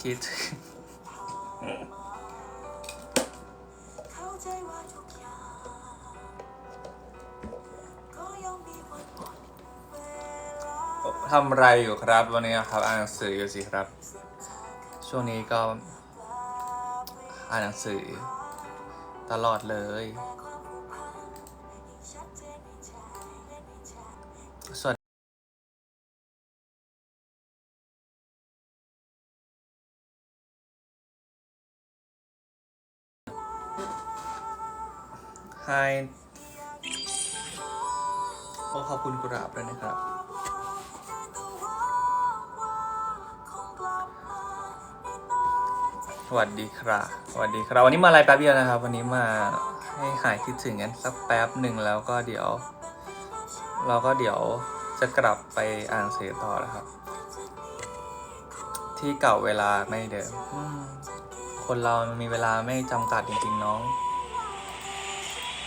คิดทำอะไรอยู่ครับวันนี้ครับอ่านหนังสืออยู่สิครับช่วงนี้ก็อ่านหนังสือตลอดเลยสวัสดีไฮโอ้ขอบคุณกุหลาบด้วยนะครับสวัสดีครับสวัสดีครับวันนี้มาไลฟ์แป๊บเดียวนะครับวันนี้มาให้หายคิดถึงกันสักแป๊บหนึ่งแล้วก็เดี๋ยวจะกลับไปอ่านหนังสือต่อแล้วครับที่เก่าเวลาไม่เดิมคนเรามีเวลาไม่จำกัดจริงๆน้อง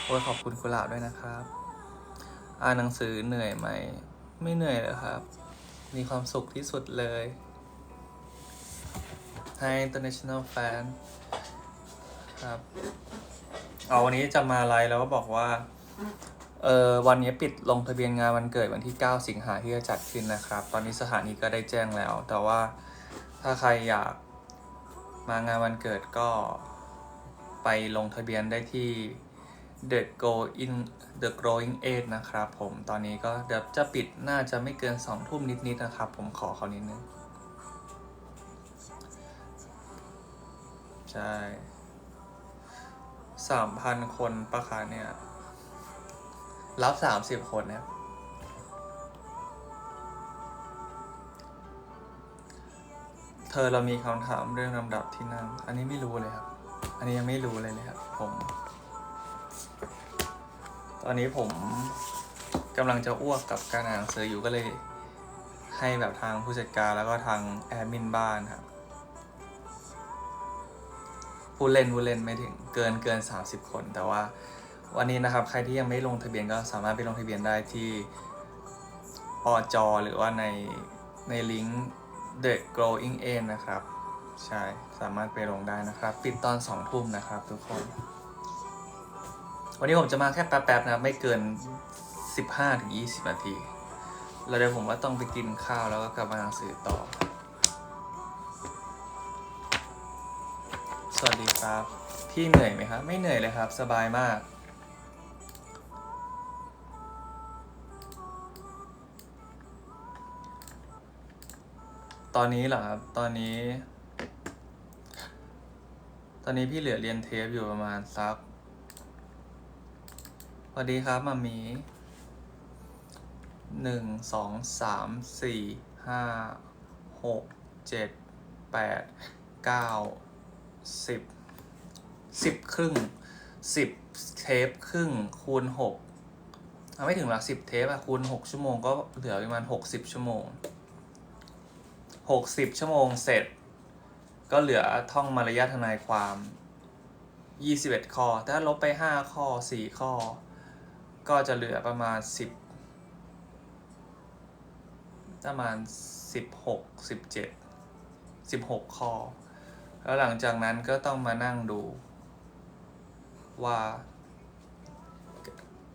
โอ้ยขอบคุณกุหลาบด้วยนะครับอ่านหนังสือเหนื่อยไหมไม่เหนื่อยเลยครับมีความสุขที่สุดเลย Hi International Fan ครับวันนี้จะมาไลฟ์แล้วก็บอกว่าวันนี้ปิดลงทะเบียนงานวันเกิดวันที่9 สิงหาที่จะจัดขึ้นนะครับตอนนี้สถานีก็ได้แจ้งแล้วแต่ว่าถ้าใครอยากมางานวันเกิดก็ไปลงทะเบียนได้ที่ The Growing Age นะครับผมตอนนี้ก็เดี๋ยวจะปิดน่าจะไม่เกิน2 ทุ่มนิดๆนะครับผมขอเขานิดนึงใช่ 3,000 คนปะคะเนี่ยรับ30 คนเนี่ยเธอเรามีคำถามเรื่องลำดับที่นั่งอันนี้ไม่รู้เลยครับอันนี้ยังไม่รู้เลยครับตอนนี้ผมกำลังจะอ้วกกับการอ่านหนังสืออยู่ก็เลยให้แบบทางผู้จัดการแล้วก็ทางแอดมินบ้านครับผู้เล่นไม่ถึงเกิน30 คนแต่ว่าวันนี้นะครับใครที่ยังไม่ลงทะเบียนก็สามารถไปลงทะเบียนได้ที่อจหรือว่าในลิงก์ The Growing Age นะครับใช่สามารถไปลงได้นะครับปิดตอน2 ทุ่มนะครับทุกคนวันนี้ผมจะมาแค่แป๊บๆนะไม่เกิน 15-20 นาทีแล้วเดี๋ยวผมว่าต้องไปกินข้าวแล้วก็กลับมาอ่านหนังสือต่อสวัสดีครับพี่เหนื่อยไหมครับไม่เหนื่อยเลยครับสบายมากตอนนี้เหรอครับตอนนี้พี่เหลือเรียนเทปอยู่ประมาณสักสวัสดีครับมามี1 2 3 4 5 6 7 8 9 10 ครึ่ง10 เทปครึ่งคูณ6ไม่ถึงหลัก10 เทปคูณ6 ชั่วโมงก็เหลือประมาณ60 ชั่วโมง60 ชั่วโมงเสร็จก็เหลือท่องมารยาทนายความ21 ข้อถ้าลบไป5 ข้อ4 ข้อก็จะเหลือประมาณ16 ข้อแล้วหลังจากนั้นก็ต้องมานั่งดูว่า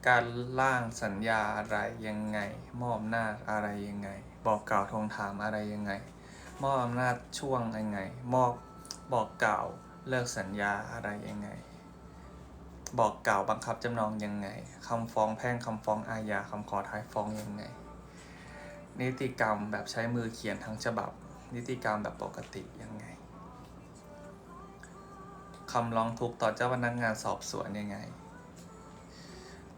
การร่างสัญญาอะไรยังไงมอบอำนาจอะไรยังไงบอกกล่าวทวงถามอะไรยังไงมอบอำนาจช่วงยังไงบอกกล่าวเลิกสัญญาอะไรยังไงบอกกล่าวบังคับจำนองยังไงคำฟ้องแพ่งคำฟ้องอาญาคำขอท้ายฟ้องยังไงนิติกรรมแบบใช้มือเขียนทั้งฉบับนิติกรรมแบบปกติยังไงคำร้องทุกข์ต่อเจ้าพนักงานสอบสวนยังไง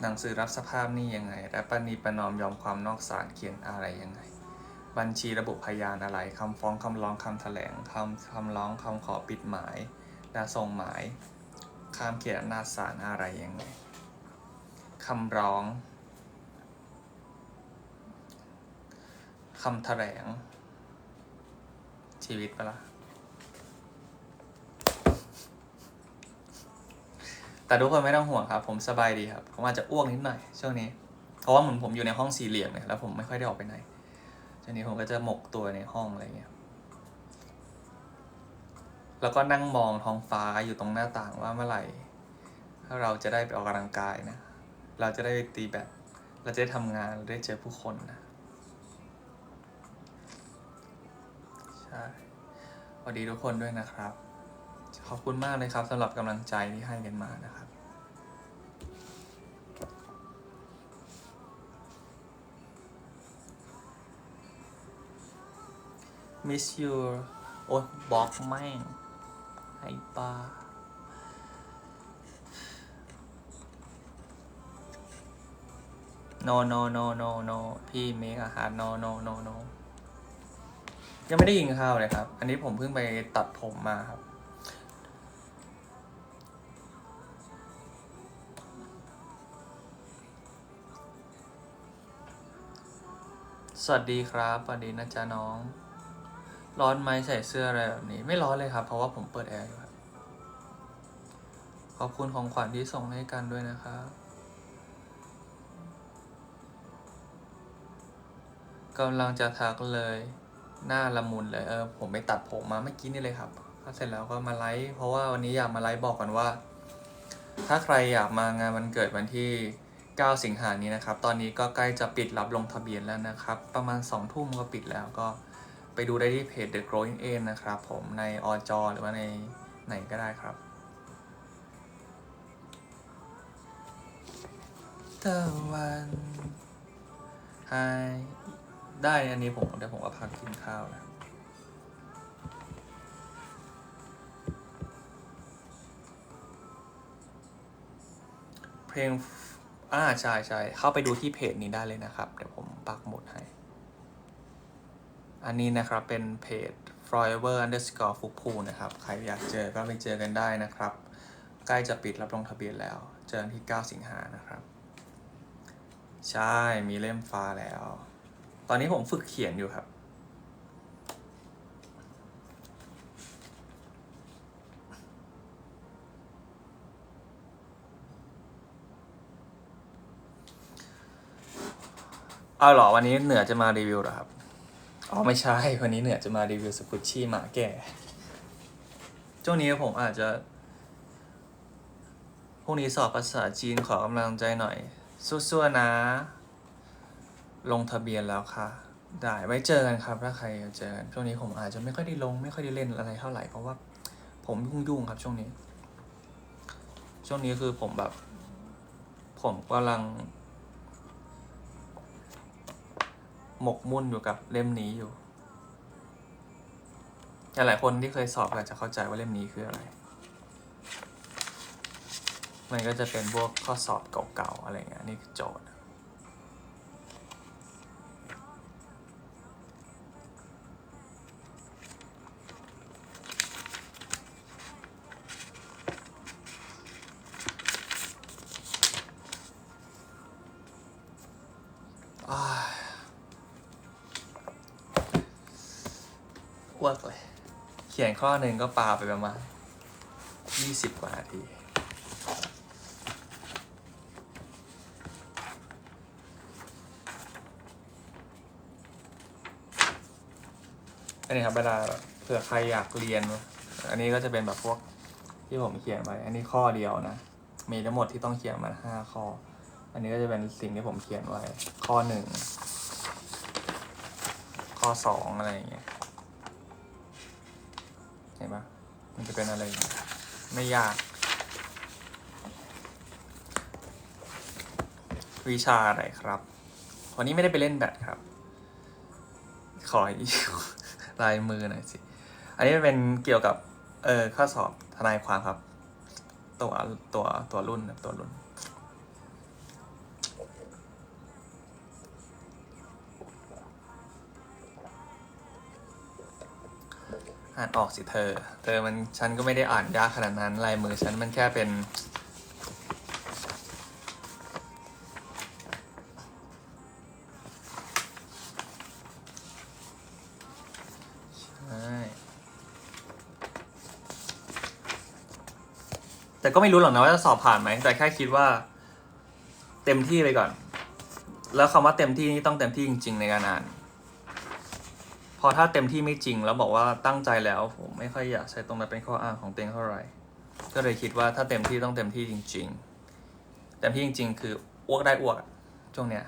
หนังสือรับสภาพหนี้ยังไงและประนีประนอมยอมความนอกศาลเขียนอะไรยังไงบัญชีระบุพยานอะไรคำฟ้องคำร้องคำแถลงคำร้องคำขอปิดหมายและส่งหมายข้ามเขตอำนาจศาลอะไรยังไงคำร้องคำแถลงชีวิตปะล่ะแต่ทุกคนไม่ต้องห่วงครับผมสบายดีครับผมอาจจะอ้วกนิดหน่อยช่วงนี้เพราะว่าเหมือนผมอยู่ในห้องสี่เหลี่ยมเนี่ยแล้วผมไม่ค่อยได้ออกไปไหนช่วงนี้ผมก็จะหมกตัวในห้องอะไรเงี้ย แล้วก็นั่งมองท้องฟ้าอยู่ตรงหน้าต่างว่าเมื่อไหร่ถ้าเราจะได้ไปออกกำลังกายนะเราจะได้ไปตีแบดเราจะได้ทำงานเราได้เจอผู้คนนะใช่สวัสดีทุกคนด้วยนะครับขอบคุณมากเลยครับสำหรับกำลังใจที่ให้กันมานะครับ miss you โอ๊ยบล็อกแม่งไอ้ป้า no no no no no พี่เมคอาหาร no no no no ยังไม่ได้กินข้าวเลยครับ อันนี้ผมเพิ่งไปตัดผมมาครับ สวัสดีครับสวัสดีนะจ๊ะน้อง ร้อนไหมใส่เสื้ออะไรแบบนี้ ไม่ร้อนเลยครับ เพราะว่าผมเปิดแอร์อยู่ครับ ขอบคุณของขวัญที่ส่งให้กันด้วยนะครับกำลังจะทักเลยหน้าละมุนเลยผมไปตัดผมมาเมื่อกี้นี่เลยครับพอเสร็จแล้วก็มาไลฟ์เพราะว่าวันนี้อยากมาไลฟ์บอกกันว่า ถ้าใครอยากมางานวันเกิดวันที่9 สิงหานี้นะครับตอนนี้ก็ใกล้จะปิดรับลงทะเบียนแล้วนะครับประมาณ2 ทุ่มก็ปิดแล้วก็ไปดูได้ที่เพจ The Growing Age นะครับผมในอจหรือว่าในไหนก็ได้ครับตะวันหายได้อันนี้เดี๋ยวผมก็พักกินข้าวนะเพลงใช่เข้าไปดูที่เพจนี้ได้เลยนะครับเดี๋ยวผมปักหมุดให้อันนี้นะครับเป็นเพจ forever_fuku นะครับใครอยากเจอก็ไปเจอกันได้นะครับใกล้จะปิดรับลงทะเบียนแล้วเจอกันที่9 สิงหานะครับใช่มีเล่มฟ้าแล้วตอนนี้ผมฝึกเขียนอยู่ครับเอาเหรอวันนี้เหนือจะมารีวิวเหรอครับอ๋อไม่ใช่วันนี้เหนือจะมารีวิวสกุชชี่หมาแก่ช่วงนี้ผมอาจจะพรุ่งนี้สอบภาษาจีนขอกำลังใจหน่อยสู้ๆนะลงทะเบียนแล้วค่ะได้ไว้เจอกันครับถ้าใครเจอกันช่วงนี้ผมอาจจะไม่ค่อยได้ลงไม่ค่อยได้เล่นอะไรเท่าไหร่เพราะว่าผมยุ่งครับช่วงนี้คือผมแบบผมกำลังหมกมุ่นอยู่กับเล่มนี้อยู่หลายคนที่เคยสอบอาจจะเข้าใจว่าเล่มนี้คืออะไรมันก็จะเป็นพวกข้อสอบเก่าๆอะไรเงี้ยนี่คือโจทย์อ้วกเลยเขียนข้อหนึ่งก็ปาไปประมาณ20 กว่านาทีอันนี้ครับเวลาเผื่อใครอยากเรียนอันนี้ก็จะเป็นแบบพวกที่ผมเขียนไว้อันนี้ข้อเดียวนะมีทั้งหมดที่ต้องเขียนมา5 ข้ออันนี้ก็จะเป็นสิ่งที่ผมเขียนไว้ข้อ1ข้อ2อะไรอย่างเงี้ยเห็นปะมันจะเป็นอะไรไม่ยากวิชาอะไรครับวันนี้ไม่ได้ไปเล่นแบดครับขอลายมือหน่อยสิอันนี้เป็นเกี่ยวกับข้อสอบทนายความครับตัวรุ่นอ่านออกสิเธอมันฉันก็ไม่ได้อ่านยากขนาดนั้นลายมือฉันมันแค่เป็นแต่ก็ไม่รู้หรอกนะว่าจะสอบผ่านไหมแต่แค่คิดว่าเต็มที่ไปก่อนแล้วคำว่าเต็มที่นี่ต้องเต็มที่จริงๆในการอ่านเพ พอถ้าเต็มที่ไม่จริงแล้วบอกว่าตั้งใจแล้วผมไม่ค่อยอยากใช้ตรงนั้นเป็นข้ออ้างของเต็งเท่าไหร่ก็เลยคิดว่าถ้าเต็มที่ต้องเต็มที่จริงๆเต็มที่จริงๆคืออ้วกได้อ้วกช่วงเนี้ย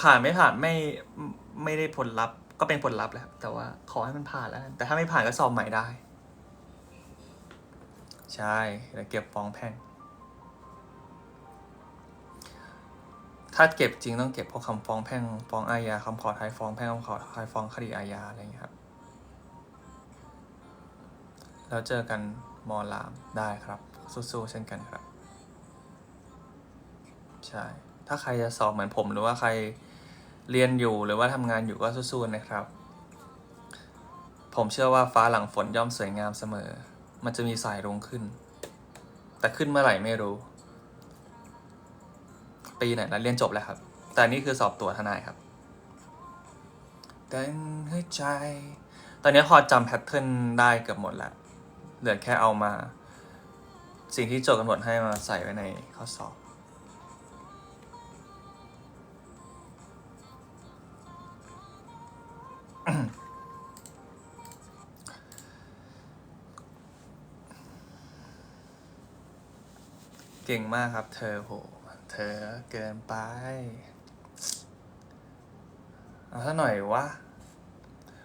ผ่านไม่ผ่านไม่ได้ผลลัพธ์ก็เป็นผลลัพธ์แหละแต่ว่าขอให้มันผ่านแล้วแต่ถ้าไม่ผ่านก็สอบใหม่ได้ใช่แล้วเก็บฟ้องแพ่งถ้าเก็บจริงต้องเก็บพวกคำฟ้องแพ่งฟ้องอาญาคำขอท้ายฟ้องแพ่งคำขอท้ายฟ้องคดีอาญาอะไรอย่างเงี้ยครับแล้วเจอกันมอลามได้ครับสู้ๆเช่นกันครับใช่ถ้าใครจะสอบเหมือนผมหรือว่าใครเรียนอยู่หรือว่าทำงานอยู่ก็สู้ๆนะครับผมเชื่อว่าฟ้าหลังฝนย่อมสวยงามเสมอมันจะมีสายรุ้งขึ้นแต่ขึ้นเมื่อไหร่ไม่รู้ปีไหนแล้วเรียนจบแล้วครับแต่นี่คือสอบตัวทนายครับเต้นให้ใจตอนนี้พอจำแพทเทิร์นได้เกือบหมดแล้วเหลือแค่เอามาสิ่งที่โจทย์กำหนดให้มาใส่ไว้ในข้อสอบเก่งมากครับเธอโหเธอเกินไปเอาซะหน่อยวะ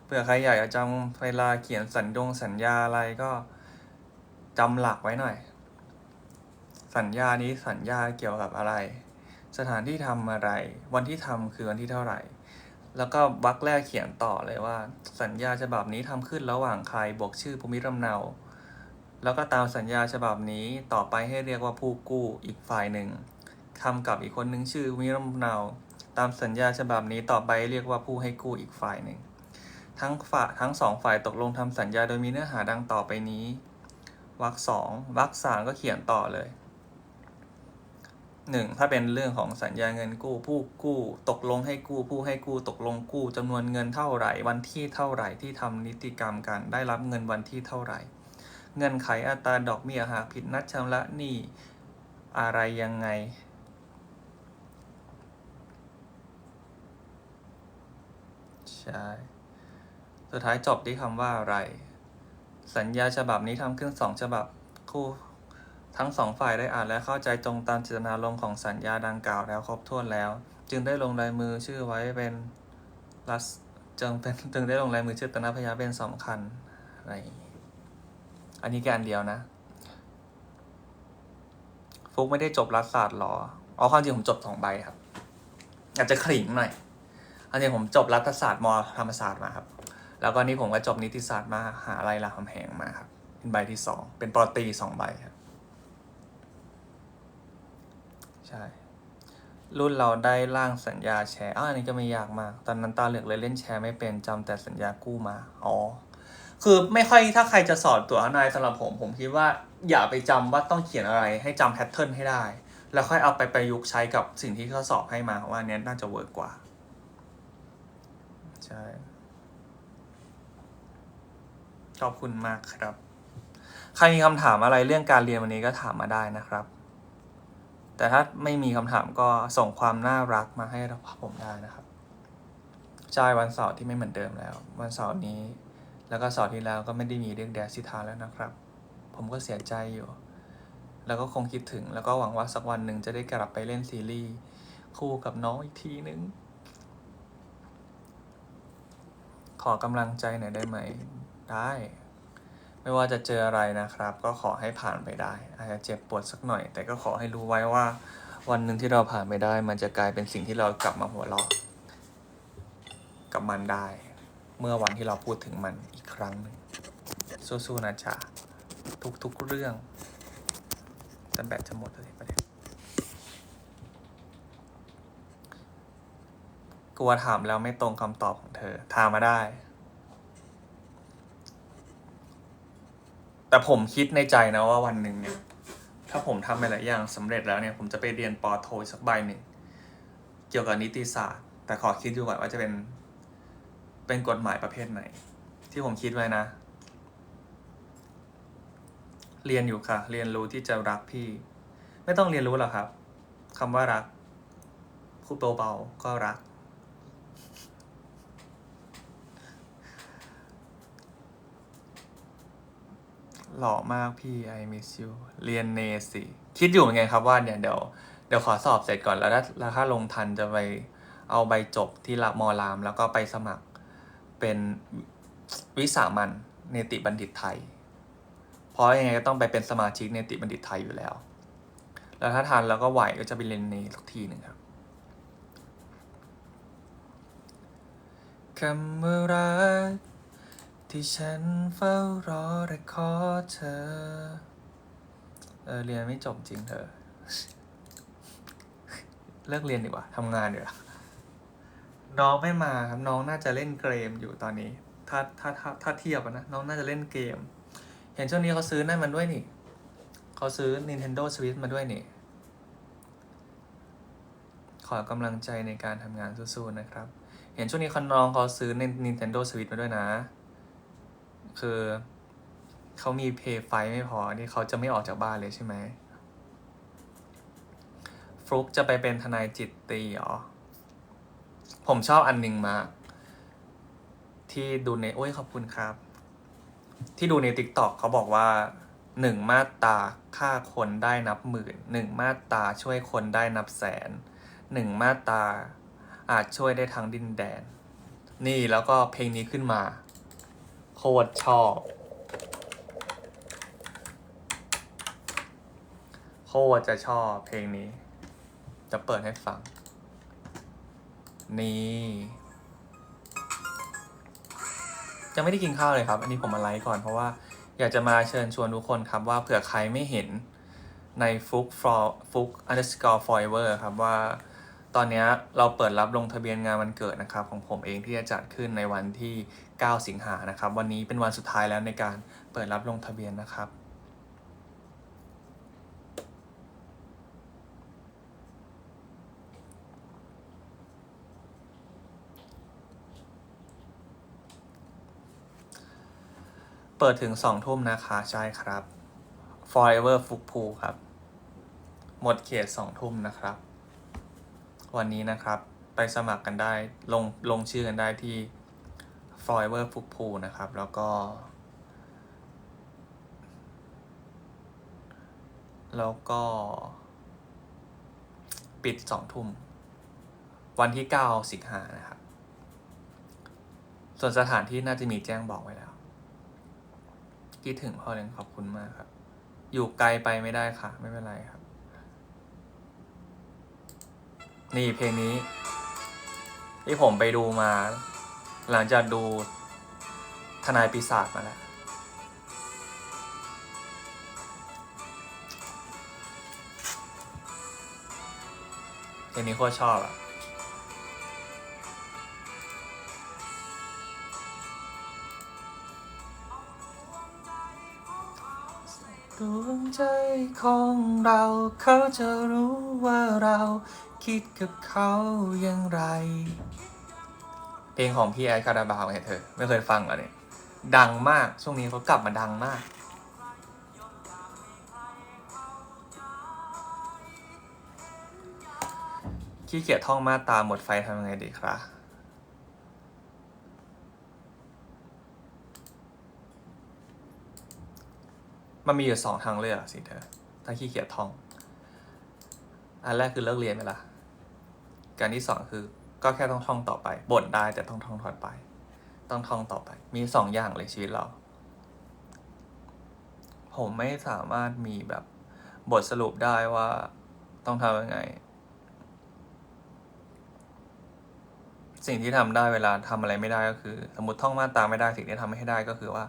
เผื่อใครอยากจะจำเวลาเขียนสัญญาอะไรก็จำหลักไว้หน่อยสัญญานี้สัญญาเกี่ยวกับอะไรสถานที่ทำอะไรวันที่ทำคือวันที่เท่าไหร่แล้วก็วรรคแรกเขียนต่อเลยว่าสัญญาฉบับนี้ทำขึ้นระหว่างใครบวกชื่อภูมิลำเนาแล้วก็ตามสัญญาฉบับนี้ต่อไปให้เรียกว่าผู้กู้อีกฝ่ายหนึ่งทำกับอีกคนนึงชื่อภูมิลำเนาตามสัญญาฉบับนี้ต่อไปเรียกว่าผู้ให้กู้อีกฝ่ายหนึ่งทั้งสองฝ่ายตกลงทำสัญญาโดยมีเนื้อหาดังต่อไปนี้วรรคสองวรรคสามก็เขียนต่อเลย1ถ้าเป็นเรื่องของสัญญาเงินกู้ผู้กู้ตกลงให้กู้ผู้ให้กู้ตกลงกู้จำนวนเงินเท่าไหร่วันที่เท่าไหร่ที่ทำนิติกรรมกันได้รับเงินวันที่เท่าไหร่เงื่อนไขอัตราดอกเบี้ยหากผิดนัดชำระหนี้อะไรยังไงใช่สุดท้ายจบที่คำว่าอะไรสัญญาฉบับนี้ทำขึ้น2ฉบับคู่ทั้ง2ฝ่ายได้อ่านและเข้าใจตรงตามเจตนารมณ์ของสัญญาดังกล่าวแล้วครบถ้วนแล้วจึงได้ลงลายมือชื่อไว้เป็นรัสจึงได้ลงลายมือชื่อตนะพยานเป็นสำคัญอะไรอันนี้แค่อันเดียวนะฟุกไม่ได้จบรัฐศาสตร์หรอความจริงผมจบ2 ใบครับอาจจะขลิ่งหน่อยอันนี้ผมจบรัฐศาสตร์มธรรมศาสตร์มาครับแล้วก็นี่ผมก็จบนิติศาสตร์มหาลัยรามคำแหงมาครับเป็นใบที่2เป็นปตรี2 ใบครับใช่รุ่นเราได้ร่างสัญญาแชร์อันนี้ก็ไม่ยากมากตอนนั้นตาเหลือกเลยเล่นแชร์ไม่เป็นจำแต่สัญญากู้มาคือไม่ค่อยถ้าใครจะสอนตัวทนายสำหรับผมคิดว่าอย่าไปจำว่าต้องเขียนอะไรให้จำแพทเทิร์นให้ได้แล้วค่อยเอาไปประยุกต์ใช้กับสิ่งที่เขาสอบให้มาว่าเนี้ยน่าจะเวิร์กกว่าใช่ขอบคุณมากครับใครมีคำถามอะไรเรื่องการเรียนวันนี้ก็ถามมาได้นะครับแต่ถ้าไม่มีคำถามก็ส่งความน่ารักมาให้ผมได้นะครับใช่วันเสาร์ที่ไม่เหมือนเดิมแล้ววันเสาร์นี้แล้วก็เสาร์ที่แล้วก็ไม่ได้มีเรื่องแดดซิทาแล้วนะครับผมก็เสียใจอยู่แล้วก็คงคิดถึงแล้วก็หวังว่าสักวันหนึ่งจะได้กลับไปเล่นซีรีส์คู่กับน้องอีกทีนึงขอกำลังใจหน่อยได้ไหมได้ไม่ว่าจะเจออะไรนะครับก็ขอให้ผ่านไปได้อาจจะเจ็บปวดสักหน่อยแต่ก็ขอให้รู้ไว้ว่าวันหนึ่งที่เราผ่านไปได้มันจะกลายเป็นสิ่งที่เรากลับมาหัวเราะกับมันได้เมื่อวันที่เราพูดถึงมันอีกครั้งหนึ่งสู้ๆนะจ๊ะทุกๆเรื่องแต่แบตจะหมดเลยประเด็นกลัวถามแล้วไม่ตรงคำตอบของเธอถามมาได้แต่ผมคิดในใจนะว่าวันหนึ่งเนี่ยถ้าผมทำอะไรอย่างสำเร็จแล้วเนี่ยผมจะไปเรียนปอโทสักใบหนึ่งเกี่ยวกับนิติศาสตร์แต่ขอคิดดูก่อนว่าจะเป็นกฎหมายประเภทไหนที่ผมคิดไว้นะเรียนอยู่ค่ะเรียนรู้ที่จะรักพี่ไม่ต้องเรียนรู้หรอกครับคำว่ารักพูดเบาๆก็รัก หล่อมากพี่ I miss you เรียนเนสิคิดอยู่เหมือนกันครับว่าเนี่ยเดี๋ยวขอสอบเสร็จก่อนแล้วถ้าลงทันจะไปเอาใบจบที่มอรามแล้วก็ไปสมัครเป็นวิสามัญเนติบัณฑิตไทย เพราะยังไงก็ต้องไปเป็นสมาชิกเนติบัณฑิตไทยอยู่แล้ว แล้วถ้าทันแล้วก็ไหวก็จะไปเรียนเนสักทีหนึ่งครับคำว่ารักที่ฉันเฝ้ารอและขอเธอเรียนไม่จบจริงเธอ เลิกเรียนดีกว่าทำงานดีกว่าน้องไม่มาครับน้องน่าจะเล่นเกมอยู่ตอนนี้ถ้าเทียบนะน้องน่าจะเล่นเกม เห็นช่วงนี้เขาซื้อนั่นมันด้วยนี่เขาซื้อ Nintendo Switch มาด้วยนี่ขอกำลังใจในการทำงานสู้ๆนะครับเห็นช่วงนี้น้องเขาซื้อ Nintendo Switch มาด้วยนะคือเขามีเพย์ไฟไม่พอนี่เขาจะไม่ออกจากบ้านเลยใช่ไหมฟลุกจะไปเป็นทนายจิตตีเหรอผมชอบอันหนึ่งมากที่ดูในโอ้ยขอบคุณครับที่ดูใน TikTok เขาบอกว่า1 มาตราฆ่าคนได้นับหมื่น1 มาตราช่วยคนได้นับแสน1 มาตราอาจช่วยได้ทั้งดินแดนนี่แล้วก็เพลงนี้ขึ้นมาโคตรชอบโคตรจะชอบเพลงนี้จะเปิดให้ฟังนี่ยังไม่ได้กินข้าวเลยครับอันนี้ผมมาไลฟ์ก่อนเพราะว่าอยากจะมาเชิญชวนทุกคนครับว่าเผื่อใครไม่เห็นในฟุก_forever ครับว่าตอนนี้เราเปิดรับลงทะเบียนงานวันเกิดนะครับของผมเองที่จะจัดขึ้นในวันที่9 สิงหานะครับวันนี้เป็นวันสุดท้ายแล้วในการเปิดรับลงทะเบียนนะครับเปิดถึง2 ทุ่มนะคะใช่ครับ forever ฟุกภูครับหมดเขต2 ทุ่มนะครับวันนี้นะครับไปสมัครกันได้ลงชื่อกันได้ที่ forever ฟุกภูนะครับแล้วก็ปิด2 ทุ่มวันที่9 สิงหานะครับส่วนสถานที่น่าจะมีแจ้งบอกไว้แล้วคิดถึงพ่อเลี้ยงขอบคุณมากครับอยู่ไกลไปไม่ได้ค่ะไม่เป็นไรครับนี่เพลงนี้ที่ผมไปดูมาหลังจากดูทนายปีศาจมาแล้วเพลงนี้โคตรชอบอ่ะดวงใจของเราเขาจะรู้ว่าเราคิดกับเขาอย่างไรเพลงของพี่แอดคาราบาวไงเธอไม่เคยฟังเหรอเนี่ยดังมากช่วงนี้เขากลับมาดังมากขี้เกียจท่องมาตราหมดไฟทำยังไงดีครับมันมีอยู่2 ทางเลือกสิเธอถ้าขี้เกียจท่องอันแรกคือเลิกเรียนไปละการที่2คือก็แค่ต้องท่องต่อไปบ่นได้แต่ต้องท่องต่อไปต้องท่องต่อไปมี2 อย่างเลยชีวิตเราผมไม่สามารถมีแบบบทสรุปได้ว่าต้องทำยังไงสิ่งที่ทำได้เวลาทำอะไรไม่ได้ก็คือสมมติท่องมาตราไม่ได้สิ่งที่ทำให้ได้ก็คือว่า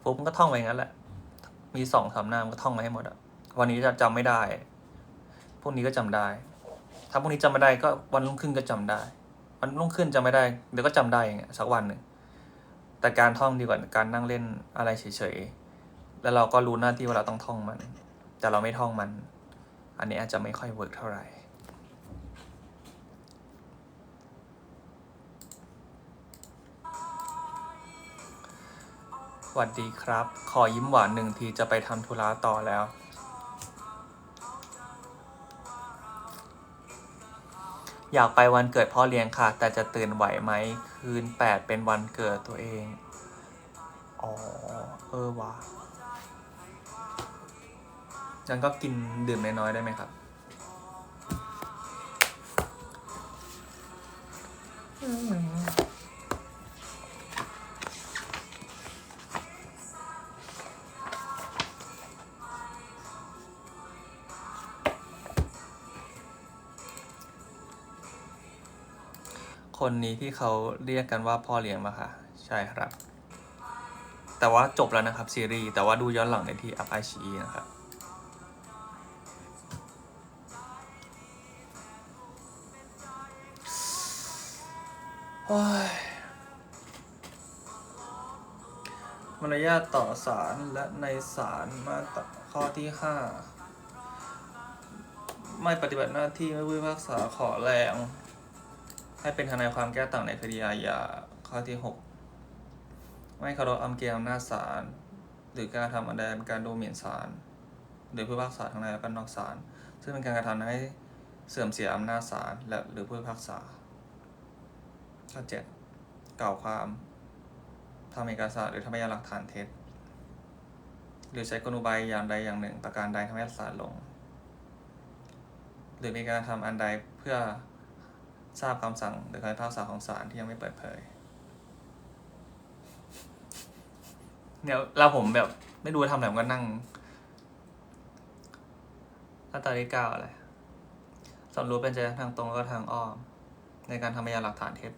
ปุ๊บมันก็ท่องไปงั้นแหละมี2-3 หน้ามันก็ท่องมาให้หมดอะวันนี้จะจำไม่ได้พรุ่งนี้ก็จำได้ถ้าพรุ่งนี้จำไม่ได้ก็วันรุ่งขึ้นก็จำได้วันรุ่งขึ้นจำไม่ได้เดี๋ยวก็จำได้อย่างเงี้ยสักวันหนึ่งแต่การท่องดีกว่าการนั่งเล่นอะไรเฉยๆแล้วเราก็รู้หน้าที่ว่าเราต้องท่องมันแต่เราไม่ท่องมันอันนี้อาจจะไม่ค่อยเวิร์กเท่าไหร่สวัสดีครับขอยิ้มหวาน1 ทีจะไปทำธุระต่อแล้วอยากไปวันเกิดพ่อเลี้ยงค่ะแต่จะตื่นไหวไหมคืน8เป็นวันเกิดตัวเองอ๋อว่ะ งั้นก็กินดื่มน้อยๆได้ไหมครับคนนี้ที่เขาเรียกกันว่าพ่อเลี้ยงมาค่ะ ใช่ครับ แต่ว่าจบแล้วนะครับซีรีส์แต่ว่าดูย้อนหลังในที่อัพไอชีนะครับโอ้ยมารยาทต่อศาลและในศาลมาตราข้อที่ 5 ไม่ปฏิบัติหน้าที่ไม่ผู้พิพากษาขอแรงให้เป็นทนายความแก้ต่างในคดีอาญาข้อที่ 6 ไม่เคารพอำเกียรติอำนาจศาลหรือการทำอันใดเป็นการดูหมิ่นศาลหรือผู้พิพากษาทั้งในและก็นอกศาลซึ่งเป็นการกระทำให้เสื่อมเสียอำนาจศาลและหรือผู้พิพากษาข้อ 7 กล่าวความทำเอกสารหรือทำพยานหลักฐานเท็จหรือใช้กลอุบายอย่างใดอย่างหนึ่งประการใดทำให้ศาลลงหรือมีการทำอันใดเพื่อทราบคำสั่งหรือคำพิพากษาของศาลที่ยังไม่เปิดเผยเนี่ยเราผมแบบไม่รู้จะทำอะไรผมก็นั่งมาตราที่ 9อะไรสำรู้เป็นใจทางตรงแล้วก็ทางอ้อมในการทำพยานหลักฐานเท็จ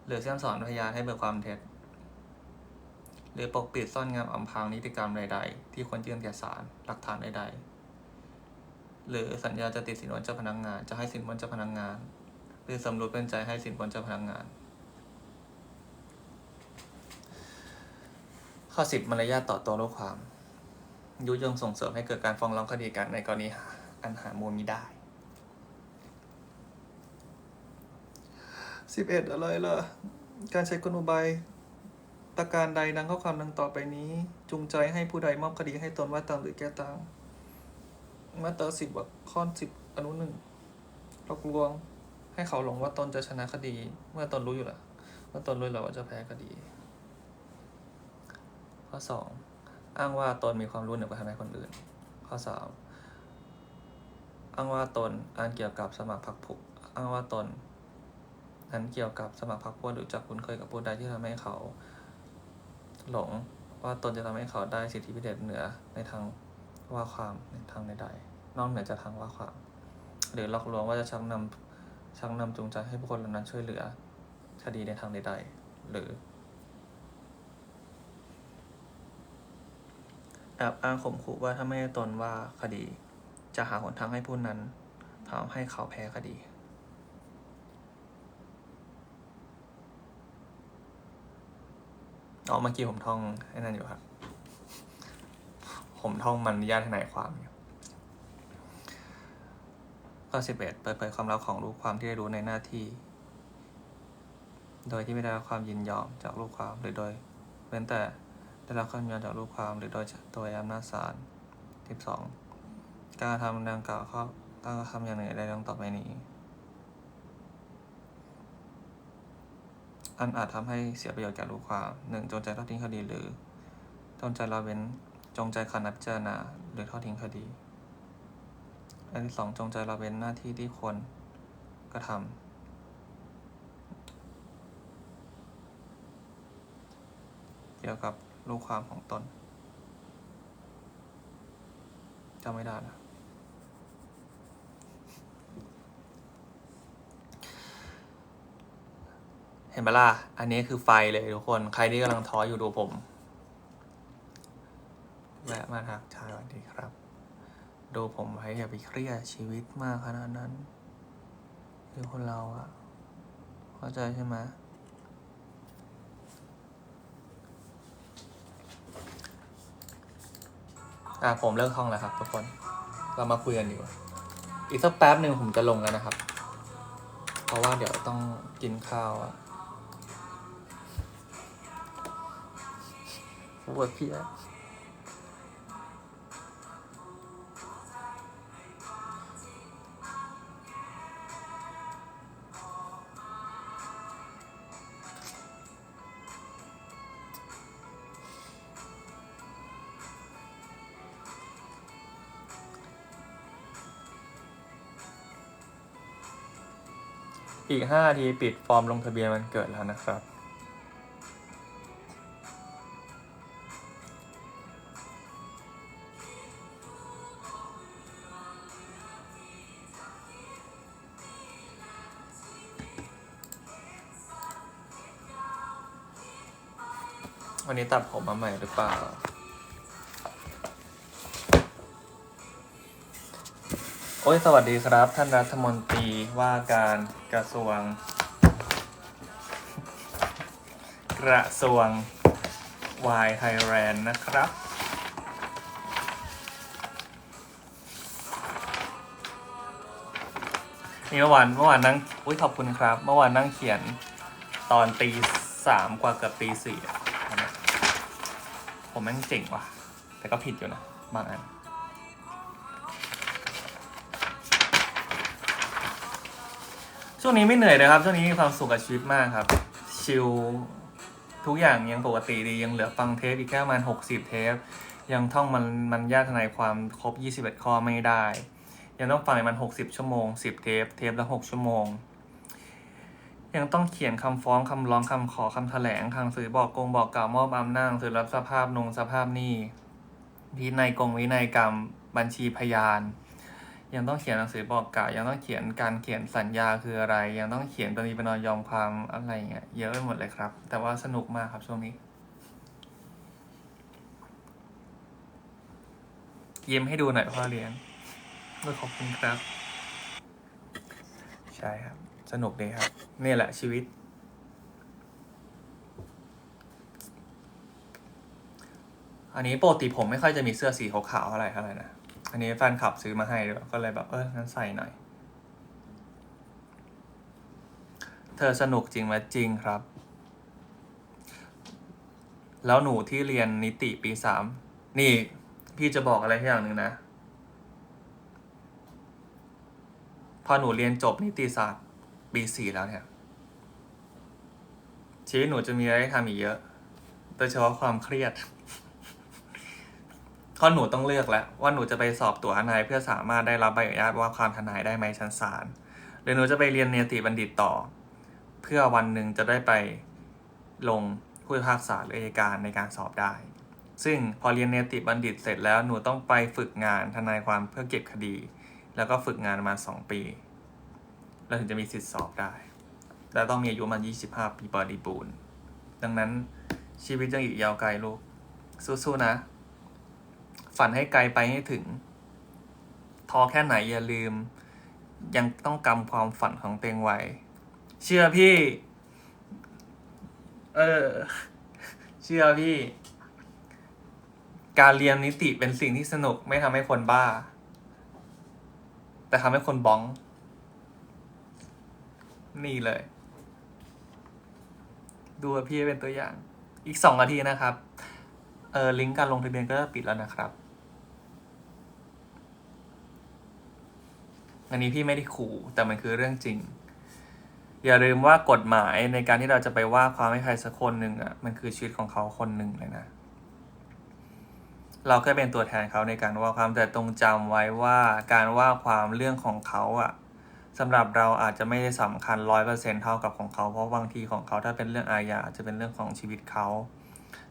หรือเสี่ยมสอนพยานให้เบิกความเท็จหรือปกปิดซ่อนงำอำพรางนิติกรรมใดๆที่ควรยื่นแก่ศาลหลักฐานใดๆหรือสัญญาจะติดสินบนเจ้าพนักงานจะให้สินบนเจ้าพนักงานหรือสำรู้เป็นใจให้สินบนเจ้าพนักงานข้อ 10 มารยาทต่อตัวลูกความยุยงส่งเสริมให้เกิดการฟ้องร้องคดีกันในกรณีอันหามูลมิได้11อะไรล่ะการใช้กลอุบายประการใดดังข้อความดังต่อไปนี้จูงใจให้ผู้ใดมอบคดีให้ตนว่าตามหรือแก้ตามมาตรา10 วรรคข้อ 10 อนุ 1 หลอกลวงให้เขาหลงว่าตนจะชนะคดีเมื่อตนรู้อยู่แล้วว่าตนรู้แล้วว่าจะแพ้คดีข้อ 2 อ้างว่าตนมีความรู้เหนือกว่าทนายคนอื่นข้อ 3 อ้างว่าตนอ่านเกี่ยวกับสมัครพรรคพวกอ้างว่าตนนั้นเกี่ยวกับสมัครพรรคพวกหรือจักคุ้นเคยกับผู้ใดที่ทำให้เขาหลงว่าตนจะทำให้เขาได้สิทธิพิเศษเหนือในทางว่าความในทางใดๆนอกเหนือจากทางว่าความหรือหลอกลวงว่าจะชักนำจูงใจให้บุคคลเหล่านั้นช่วยเหลือคดีในทางใดๆหรือแอบอ้างข่มขู่ว่าถ้าไม่ตนว่าคดีจะหาหนทางให้ผู้นั้นทำให้เขาแพ้คดีเมื่อกี้ผมท่องไอ้นั่นอยู่ครับผมท่องมันญาติทนายความอยู่ข้อ 11 เปิดเผยความลับของลูกความที่ได้รู้ในหน้าที่โดยที่ไม่ได้รับความยินยอมจากลูกความหรือโดยเว้นแต่ได้รับความยินยอมจากลูกความหรือโดยอำนาจศาล 12 การทำดังกล่าวข้อการกระทำอย่างหนึ่งใดดังต่อไปนี้อันอาจทำให้เสียประโยชน์แก่ลูกความ 1. จงใจทอดทิ้งคดีหรือจงใจละเว้นจงใจขัดนัดพิจารณาหรือทอดทิ้งคดีอันที่ 2 จงใจละเว้นหน้าที่ที่ควรกระทำเกี่ยวกับลูกความของตนจำไม่ได้นะเห็นปะล่ะอันนี้คือไฟเลยทุกคนใครที่กำลังท้ออยู่ดูผมแวะมาทักทายสวัสดีครับดูผมไว้อย่าไปเครียดชีวิตมากขนาดนั้นคือคนเราอะเข้าใจใช่ไหมผมเลิกท่องแล้วครับทุกคนเรามาคุยกันดีกว่าอีกสักแป๊บหนึ่งผมจะลงแล้วนะครับเพราะว่าเดี๋ยวต้องกินข้าวอะปวดเพี้ย อีก5 นาทีปิดฟอร์มลงทะเบียนวันเกิดแล้วนะครับ วันนี้ตัดผมมาใหม่หรือเปล่า โอ้ยสวัสดีครับ ท่านรัฐมนตรีว่าการกระทรวงวายไทยแลนด์นะครับ นี่เมื่อวานนั่งอุ้ยขอบคุณครับ เมื่อวานนั่งเขียนตอนตี 3กว่าเกือบตี 4อะผมแม่งเจ๋งว่ะ แต่ก็ผิดอยู่นะบางอันช่วงนี้ไม่เหนื่อยเลยครับ ช่วงนี้มีความสุขกับชีวิตมากครับ ชิลทุกอย่างยังปกติดี ยังเหลือฟังเทปอีกแค่ประมาณ60 เทป ยังท่องมันยากทนายความครบ21 ข้อไม่ได้ ยังต้องฟังมัน60 ชั่วโมง10 เทปละ6 ชั่วโมง ยังต้องเขียนคำฟ้องคำร้องคำขอคำแถลงหนังสือบอกกล่าวมอบอำนาจหนังสือรับสภาพสภาพหนี้วินัยวินัยกรรมบัญชีพยานยังต้องเขียนหนังสือบอกกล่าวยังต้องเขียนการเขียนสัญญาคืออะไรยังต้องเขียนปณีประนอมยอมความอะไรเงี้ยเยอะไปหมดเลยครับแต่ว่าสนุกมากครับช่วงนี้ยิ้มให้ดูหน่อยพ่อเลี้ยงขอบคุณครับใช่ครับสนุกดีครับนี่แหละชีวิตอันนี้ปกติผมไม่ค่อยจะมีเสื้อสีขาวๆอะไรนะอันนี้แฟนคลับซื้อมาให้ก็เลยแบบงั้นใส่หน่อยเธอสนุกจริงไหมจริงครับแล้วหนูที่เรียนนิติปี 3นี่พี่จะบอกอะไรอย่างหนึ่งนะพอหนูเรียนจบนิติศาสตร์ปี 4แล้วเนี่ยชีวิตหนูจะมีอะไรให้ทำอีกเยอะโดยเฉพาะความเครียดเพราะหนูต้องเลือกแล้วว่าหนูจะไปสอบตั๋วทนายเพื่อสามารถได้รับใบอนุญาตว่าความทนายได้ไหมชั้นศาลหรือหนูจะไปเรียนเนติบัณฑิตต่อเพื่อวันหนึ่งจะได้ไปลงผู้พิพากษาหรืออัยการในการสอบได้ซึ่งพอเรียนเนติบัณฑิตเสร็จแล้วหนูต้องไปฝึกงานทนายความเพื่อเก็บคดีแล้วก็ฝึกงานมา2 ปีแล้วถึงจะมีสิทธิสอบได้และต้องมีอายุมา25 ปีบริบูรณ์ดังนั้นชีวิตยังอีกยาวไกลลูกสู้ๆนะฝันให้ไกลไปให้ถึงท้อแค่ไหนอย่าลืมยังต้องกำความฝันของเต็งไว้เชื่อพี่เชื่อพี่การเรียนนิติเป็นสิ่งที่สนุกไม่ทำให้คนบ้าแต่ทำให้คนบ้องนี่เลยดูพี่เป็นตัวอย่างอีก2 นาทีนะครับลิงก์การลงทะเบียนก็จะปิดแล้วนะครับอันนี้พี่ไม่ได้ขู่แต่มันคือเรื่องจริงอย่าลืมว่ากฎหมายในการที่เราจะไปว่าความให้ใครสักคนหนึ่งอ่ะมันคือชีวิตของเขาคนหนึ่งเลยนะเราแค่เป็นตัวแทนเขาในการว่าความแต่ตรงจำไว้ว่าการว่าความเรื่องของเขาอ่ะสำหรับเราอาจจะไม่ได้สำคัญ 100% เท่ากับของเขาเพราะบางทีของเขาถ้าเป็นเรื่องอาญาจะเป็นเรื่องของชีวิตเขา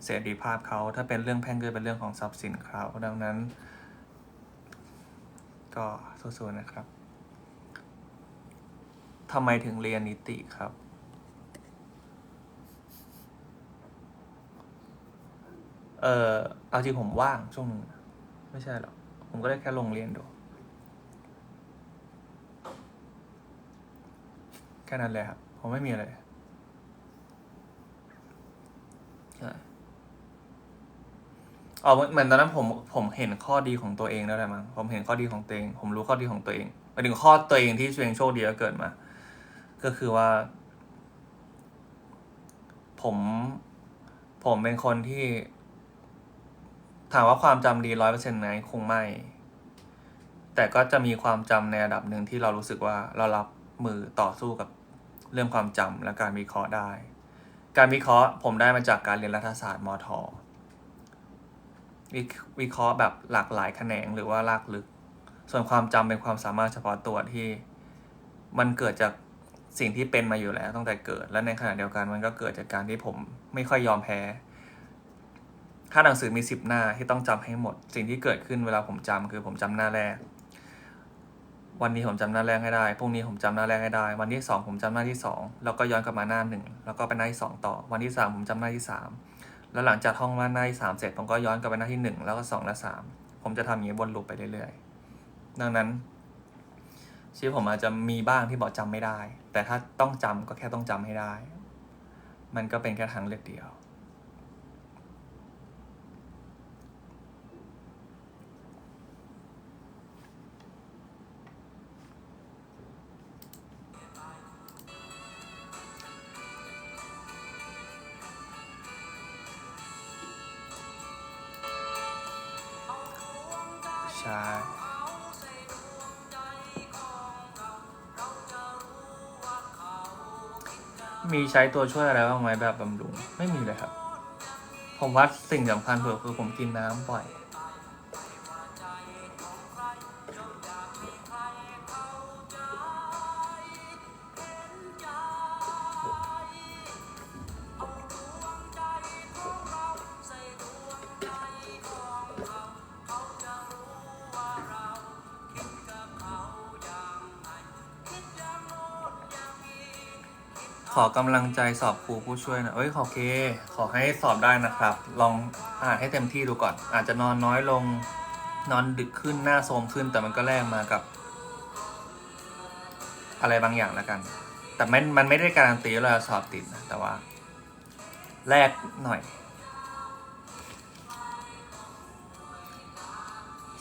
เสรีภาพเขาถ้าเป็นเรื่องแพ่งก็เป็นเรื่องของทรัพย์สินเขาดังนั้นก็สู้ๆนะครับทำไมถึงเรียนนิติครับเอาจริงผมว่างช่วงนึงไม่ใช่หรอกผมก็ได้แค่ลงเรียนดูแค่นั้นเลยครับผมไม่มีอะไรเหมือนตอนนั้นผมเห็นข้อดีของตัวเองแล้วแหละมั้งผมเห็นข้อดีของตัวเองผมรู้ข้อดีของตัวเองหมายถึงข้อตัวเองที่ตัวเองโชคดีแล้วเกิดมาก็คือว่าผมเป็นคนที่ถามว่าความจำดี 100% ไหมคงไม่แต่ก็จะมีความจำในระดับหนึ่งที่เรารู้สึกว่าเรารับมือต่อสู้กับเรื่องความจำและการวิเคราะห์ได้การวิเคราะห์ผมได้มาจากการเรียนรัฐศาสตร์มท.วิเคราะห์แบบหลากหลายแขนงหรือว่าลากลึกส่วนความจำเป็นความสามารถเฉพาะตัวที่มันเกิดจาก สิ่งที่เป็นมาอยู่แล้วตั้งแต่เกิด และในขณะเดียวกันมันก็เกิดจากการที่ผมไม่ค่อยยอมแพ้ถ้าหนังสือมี10 หน้าที่ต้องจำให้หมด สิ่งที่เกิดขึ้นเวลาผมจำคือผมจำหน้าแรก วันนี้ผมจำหน้าแรกให้ได้พรุ่งนี้ผมจำหน้าแรกให้ได้วันที่2ผมจำหน้าที่2แล้วก็ย้อนกลับมาหน้า1แล้วก็ไปหน้าที่2ต่อวันที่3ผมจำหน้าที่3แล้วหลังจากท่องหน้าที่3เสร็จผมก็ย้อนกลับไปหน้าที่1แล้วก็2และ3ผมจะทำอย่างนี้วนลูปไปเรื่อยๆดังนั้นชีวิตผมอาจจะมีบ้างที่บอกจำไม่ได้แต่ถ้าต้องจำก็แค่ต้องจำให้ได้มันก็เป็นแค่ทางเลือกเดียวใช่มีใช้ตัวช่วยอะไรบ้างไหมแบบบำรุงไม่มีเลยครับผมว่าสิ่งสำคัญสุดคือผมกินน้ำบ่อยขอกำลังใจสอบครูผู้ช่วยนะโอเคขอให้สอบได้นะครับลองอ่านให้เต็มที่ดูก่อนอาจจะนอนน้อยลงนอนดึกขึ้นหน้าโทรมขึ้นแต่มันก็แลกมากับอะไรบางอย่างแล้วกันแต่มันไม่ได้การันตีว่าเราสอบติดนะแต่ว่าแลกหน่อย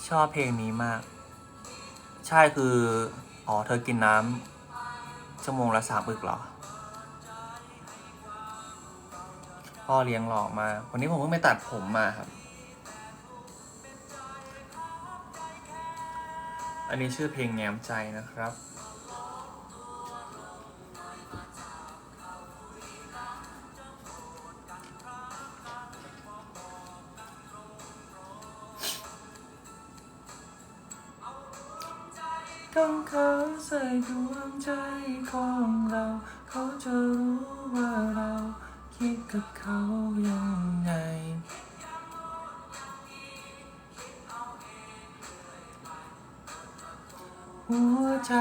ชอบเพลงนี้มากใช่คือเธอกินน้ำชั่วโมงละ3 อึกเหรอพ่อเลี้ยงหล่อมาวันนี้ผมเพิ่งไปตัดผมมาครับอันนี้ชื่อเพลงแง้มใจนะครับต้องเขาใส่ดวงใจของเราเขาจะรู้ว่าเราคิดกับเขายังไงหัวใจ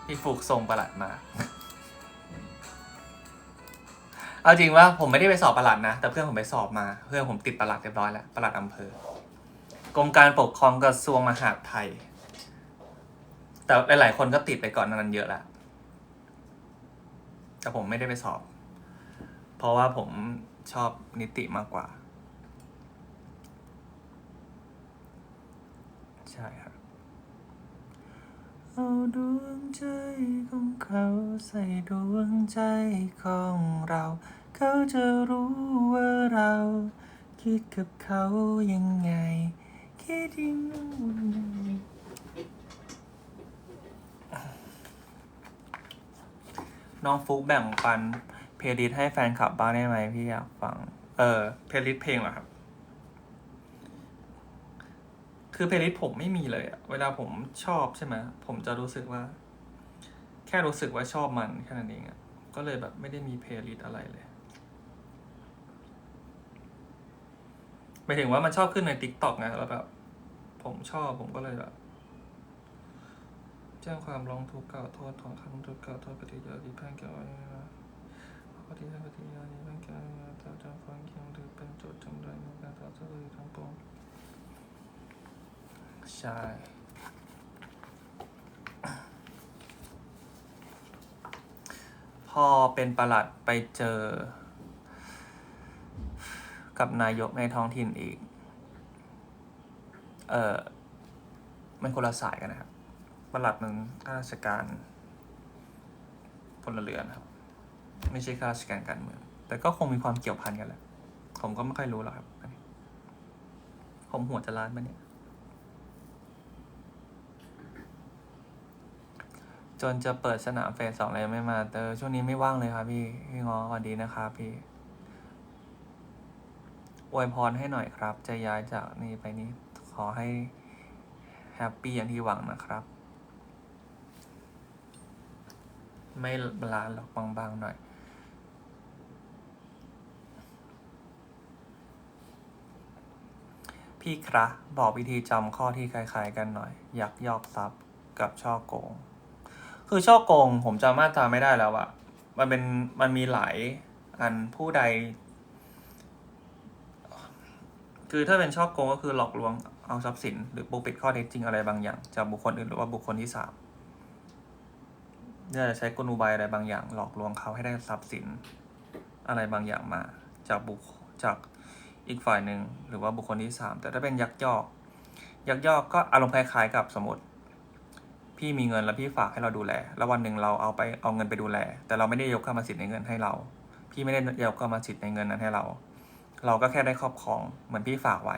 พี่ฟุกส่งประหลัดมา เอาจริงว่าผมไม่ได้ไปสอบประหลัดนะแต่เพื่อนผมไปสอบมาเพื่อนผมติดประหลัดเรียบร้อยแล้วประหลัดอำเภอกรมการปกครองกระทรวงมหาดไทยแต่หลายๆคนก็ติดไปก่อนนั้นเยอะแล้วแต่ผมไม่ได้ไปสอบเพราะว่าผมชอบนิติมากกว่าใช่ครับเอาดวงใจของเขาใส่ดวงใจของเราเขาจะรู้ว่าเราคิดกับเขายังไงคิดยังน้องฟุกแบ่งปันเพลย์ลิสต์ให้แฟนคลับบ้างได้ไหมพี่อยากฟังเพลย์ลิสต์เพลงเหรอครับคือเพลย์ลิสต์ผมไม่มีเลยอะเวลาผมชอบใช่ไหมผมจะรู้สึกว่าแค่รู้สึกว่าชอบมันแค่นั้นเองอะก็เลยแบบไม่ได้มีเพลย์ลิสต์อะไรเลยหมายถึงว่ามันชอบขึ้นใน TikTok นะแล้วแบบผมชอบผมก็เลยแบบแจ้งความร้องทุกข์กล่าวโทษถอนคำทุกข์กล่าวโทษปฏิญาณแพ่งเกี่ยวกับปฏิญาณแพ่งเกี่ยวกับต่อจากความเกี่ยวหรือเป็นโจทย์จำเลยในการต่อสู้ทั้งปวงใช่พอเป็นประหลัดไปเจอกับนายกในท้องถิ่นอีกมันคนละสายกันนะครับประหลัดมันข้าราชการพลเรือนครับไม่ใช่ข้าราชการการเมืองแต่ก็คงมีความเกี่ยวพันกันแหละผมก็ไม่ค่อยรู้หรอกครับผมหัวจะล้านปะเนี่ย จนจะเปิดสนามเฟส 2เลยไม่มาช่วงนี้ไม่ว่างเลยครับพี่ง้อสวัสดีนะครับพี่อวยพรให้หน่อยครับ จะย้ายจากนี่ไปนี่ขอให้แฮปปี้อย่างที่หวังนะครับ ไม่บาลานซ์หรอกบางๆหน่อย พี่ครับบอกวิธีจำข้อที่คล้ายๆกันหน่อย ยักยอกทรัพย์กับช่อโกง คือช่อโกงผมจำมาตราไม่ได้แล้วอะมันมีหลายอันผู้ใด คือถ้าเป็นช่อโกงก็คือหลอกลวงเอาทรัพย์สินหรือปกปิดข้อเท็จจริงอะไรบางอย่างจากบุคคลอื่นหรือว่าบุคคลที่สามเนี่ยจะใช้กลอุบายอะไรบางอย่าง หลอกลวงเขาให้ได้ทรัพย์สินอะไรบางอย่างมาจากอีกฝ่ายหนึ่งหรือว่าบุคคลที่สามแต่ถ้าเป็นยักยอกก็อารมณ์คล้ายๆกับสมมติพี่มีเงินแล้วพี่ฝากให้เราดูแลแล้ววันหนึ่งเราเอาเงินไปดูแลแต่เราไม่ได้ยกกรรมสิทธิ์ในเงินให้เราพี่ไม่ได้ยกกรรมสิทธิ์ในเงินนั้นให้เราก็แค่ได้ครอบครองเหมือนพี่ฝากไว้